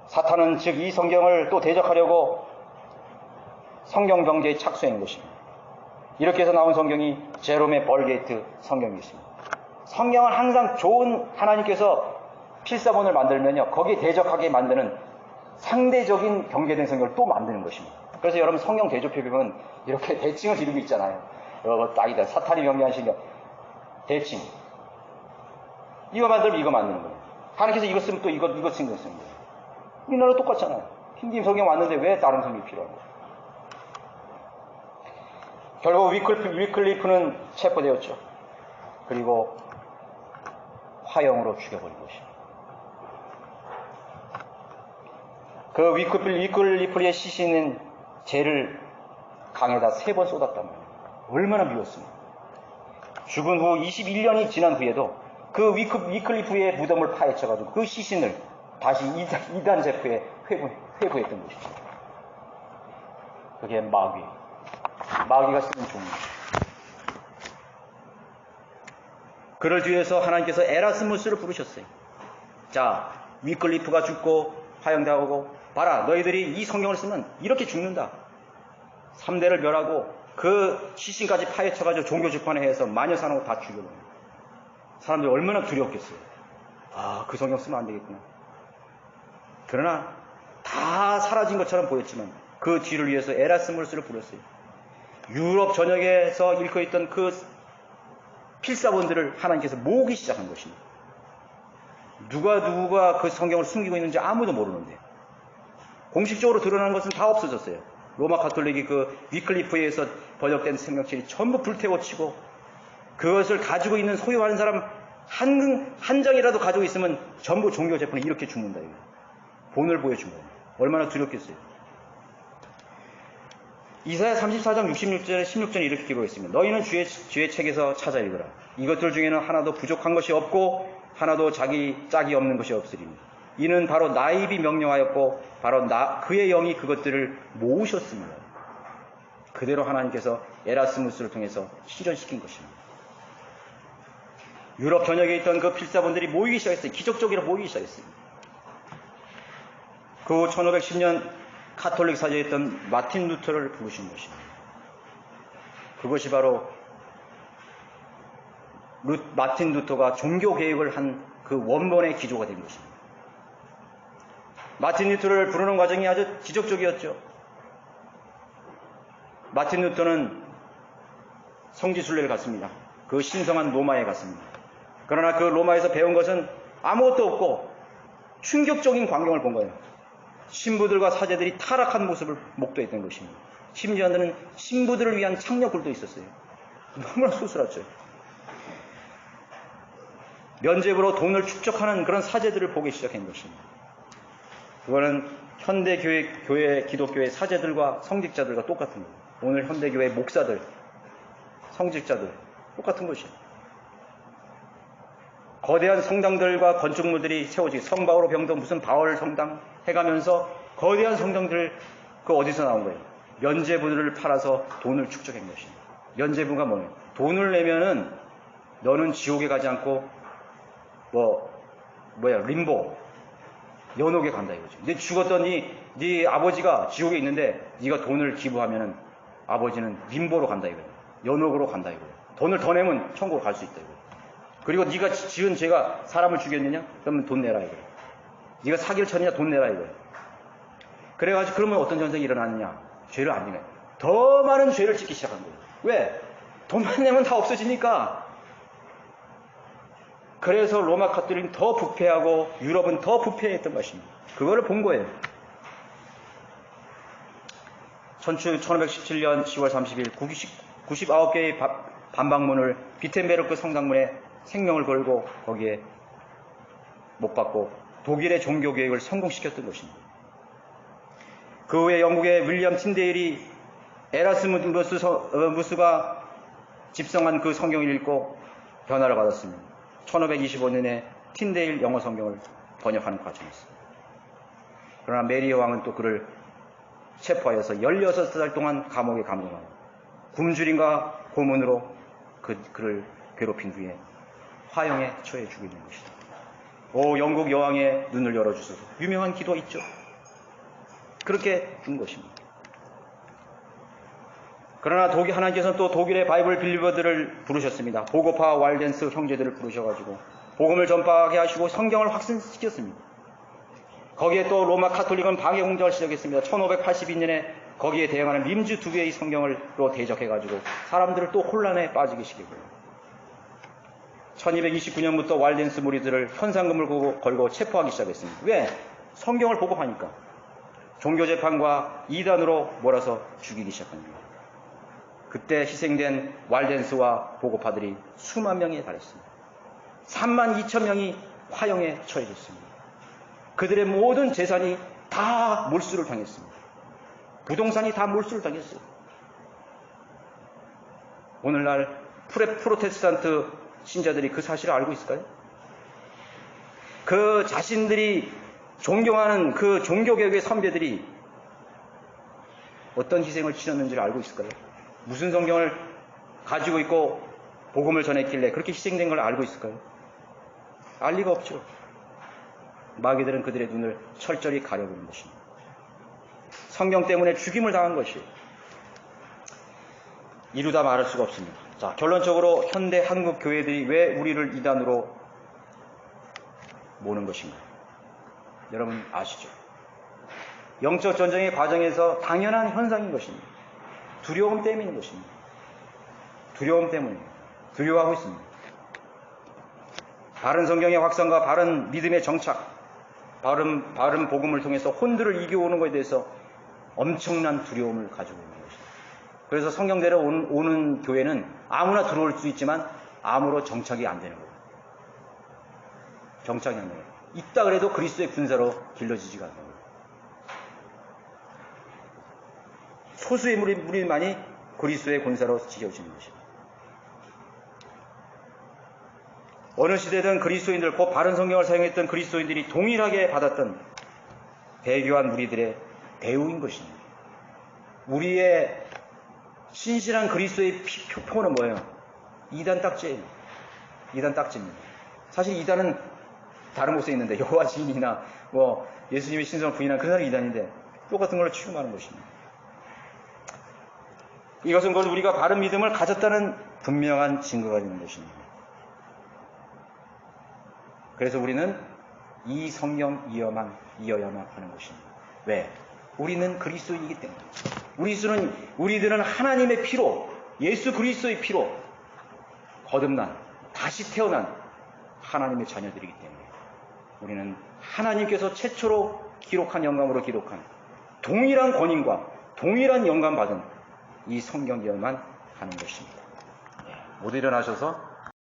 사탄은 즉 이 성경을 또 대적하려고 성경 경제에 착수한 것입니다. 이렇게 해서 나온 성경이 제롬의 벌게이트 성경이 있습니다. 성경은 항상 좋은 하나님께서 필사본을 만들면요, 거기에 대적하게 만드는 상대적인 경계된 성경을 또 만드는 것입니다. 그래서 여러분 성경 대조표 보면 이렇게 대칭을 이루고 있잖아요. 딱이다. 사탄이 명령한 신경. 대칭. 이거 만들면 이거 만드는 거예요. 하나님께서 이거 쓰면 또 이거 쓰는 거 씁니다. 우리나라 똑같잖아요. 킹김 성경 왔는데 왜 다른 성경이 필요한 거예요? 결국 위클리프는 체포되었죠. 그리고 화형으로 죽여버린 것입니다. 그 위클리프의 시신은 죄를 강에다 3번 쏟았단 말이에요. 얼마나 미웠습니까? 죽은 후 21년이 지난 후에도 그 위클리프의 무덤을 파헤쳐가지고 그 시신을 다시 이단 제프에 회부했던 것이죠. 그게 마귀가 쓰는 종입니다. 그를 뒤에서 하나님께서 에라스무스를 부르셨어요. 자, 위클리프가 죽고 화형당하고 봐라, 너희들이 이 성경을 쓰면 이렇게 죽는다. 3대를 멸하고 그 시신까지 파헤쳐가지고 종교 집판에 해서 마녀사나고 다 죽여버려요. 사람들이 얼마나 두렵겠어요. 아, 그 성경 쓰면 안 되겠구나. 그러나 다 사라진 것처럼 보였지만 그 뒤를 위해서 에라스무스를 불렀어요. 유럽 전역에서 일고 있던 그 필사본들을 하나님께서 모으기 시작한 것입니다. 누가 그 성경을 숨기고 있는지 아무도 모르는데 공식적으로 드러난 것은 다 없어졌어요. 로마 가톨릭이 그 위클리프에 의해서 번역된 성경책이 전부 불태워치고 그것을 가지고 있는 소유하는 사람 한 장이라도 가지고 있으면 전부 종교 재판에 이렇게 죽는다. 본을 보여준 거예요. 얼마나 두렵겠어요. 이사야 34장 16절에 이렇게 기록했습니다. 너희는 주의 책에서 찾아 읽으라. 이것들 중에는 하나도 부족한 것이 없고 하나도 짝이 없는 것이 없으리니 이는 바로 나의 입이 명령하였고 바로 그의 영이 그것들을 모으셨습니다. 그대로 하나님께서 에라스무스를 통해서 실현시킨 것입니다. 유럽 전역에 있던 그 필사본들이 모이기 시작했어요. 기적적으로 모이기 시작했어요. 그 후 1510년 카톨릭 사제였던 마틴 루터를 부르신 것입니다. 그것이 바로 마틴 루터가 종교 개혁을 한 그 원본의 기조가 된 것입니다. 마틴 루터를 부르는 과정이 아주 기적적이었죠. 마틴 루터는 성지순례를 갔습니다. 그 신성한 로마에 갔습니다. 그러나 그 로마에서 배운 것은 아무것도 없고 충격적인 광경을 본 거예요. 신부들과 사제들이 타락한 모습을 목도했던 것입니다. 심지어는 신부들을 위한 창녀굴도 있었어요. 너무나 소스랐죠. 면죄부로 돈을 축적하는 그런 사제들을 보기 시작한 것입니다. 그거는 현대교회 기독교의 사제들과 성직자들과 똑같은 거예요. 오늘 현대교회 목사들, 성직자들 똑같은 것이에요. 거대한 성당들과 건축물들이 세워지고 성바오로 병도 무슨 바울 성당 해가면서 거대한 성당들 그 어디서 나온 거예요? 면죄부들을 팔아서 돈을 축적한 것입니다. 면죄부가 뭐예요? 돈을 내면은 너는 지옥에 가지 않고 림보 연옥에 간다 이거죠. 네 죽었더니 네 아버지가 지옥에 있는데 네가 돈을 기부하면은 아버지는 림보로 간다 이거예요. 연옥으로 간다 이거예요. 돈을 더 내면 천국으로 갈 수 있다 이거예요. 그리고 네가 지은 죄가 사람을 죽였느냐? 그러면 돈 내라 이거예요. 네가 사기를 쳤느냐? 돈 내라 이거예요. 그래가지고 그러면 어떤 전쟁이 일어나느냐? 죄를 안 지내. 더 많은 죄를 짓기 시작한 거예요. 왜? 돈만 내면 다 없어지니까. 그래서 로마 가톨릭은 더 부패하고 유럽은 더 부패했던 것입니다. 그거를 본 거예요. 1517년 10월 30일 99개의 반박문을 비텐베르크 성당문에 생명을 걸고 거기에 못 박고 독일의 종교개혁을 성공시켰던 것입니다. 그 후에 영국의 윌리엄 틴데일이 에라스무스가 집성한 그 성경을 읽고 변화를 받았습니다. 1525년에 틴데일 영어 성경을 번역하는 과정이었습니다. 그러나 메리 여왕은 또 그를 체포하여서 16살 동안 감옥에 감금하고 굶주림과 고문으로 그를 괴롭힌 후에 화형에 처해 죽이는 것이다. 오 영국 여왕의 눈을 열어주소서. 유명한 기도 있죠. 그렇게 준 것입니다. 그러나 하나님께서는 또 독일의 바이블 빌리버들을 부르셨습니다. 보고파 왈덴스 형제들을 부르셔가지고 복음을 전파하게 하시고 성경을 확산시켰습니다. 거기에 또 로마 카톨릭은 방해 공작을 시작했습니다. 1582년에 거기에 대응하는 림주 두 개의 성경을로 대적해가지고 사람들을 또 혼란에 빠지게 시키고요. 1229년부터 walden스 무리들을 현상금을 걸고 체포하기 시작했습니다. 왜? 성경을 보고하니까. 종교재판과 이단으로 몰아서 죽이기 시작합니다. 그때 희생된 walden스와 보고파들이 수만 명에 달했습니다. 32,000명이 화형에 처해졌습니다. 그들의 모든 재산이 다 몰수를 당했습니다. 부동산이 다 몰수를 당했어요. 오늘날 프로테스탄트 신자들이 그 사실을 알고 있을까요? 그 자신들이 존경하는 그 종교개혁의 선배들이 어떤 희생을 치렀는지를 알고 있을까요? 무슨 성경을 가지고 있고 복음을 전했길래 그렇게 희생된 걸 알고 있을까요? 알 리가 없죠. 마귀들은 그들의 눈을 철저히 가려보는 것입니다. 성경 때문에 죽임을 당한 것이 이루다 말할 수가 없습니다. 자, 결론적으로 현대 한국 교회들이 왜 우리를 이단으로 모는 것인가? 여러분 아시죠? 영적 전쟁의 과정에서 당연한 현상인 것입니다. 두려움 때문인 것입니다. 두려움 때문에 두려워하고 있습니다. 바른 성경의 확산과 바른 믿음의 정착, 바른 복음을 통해서 혼들을 이겨오는 것에 대해서 엄청난 두려움을 가지고 있는 것입니다. 그래서 성경대로 오는 교회는 아무나 들어올 수 있지만 아무로 정착이 안 되는 거예요. 정착이 안 돼요. 있다 그래도 그리스도의 군사로 길러지지가 않는 거예요. 소수의 무리만이 그리스도의 군사로 지켜지는 것입니다. 어느 시대든 그리스도인들, 곧 바른 성경을 사용했던 그리스도인들이 동일하게 받았던 배교한 무리들의 대우인 것입니다. 우리의 신실한 그리스도의 표본은 뭐예요? 이단 딱지예요. 이단 딱지입니다. 사실 이단은 다른 곳에 있는데 여호와 증인이나 뭐 예수님의 신성을 부인한 그런 사람이 이단인데 똑같은 걸로 취급하는 것입니다. 이것은 곧 우리가 바른 믿음을 가졌다는 분명한 증거가 되는 것입니다. 그래서 우리는 이 성경 이어야만 하는 것입니다. 왜? 우리는 그리스도이기 때문에. 우리들은 하나님의 피로, 예수 그리스도의 피로 거듭난, 다시 태어난 하나님의 자녀들이기 때문에 우리는 하나님께서 최초로 기록한 영감으로 기록한 동일한 권위과 동일한 영감 받은 이 성경 이어야만 하는 것입니다. 모두 일어나셔서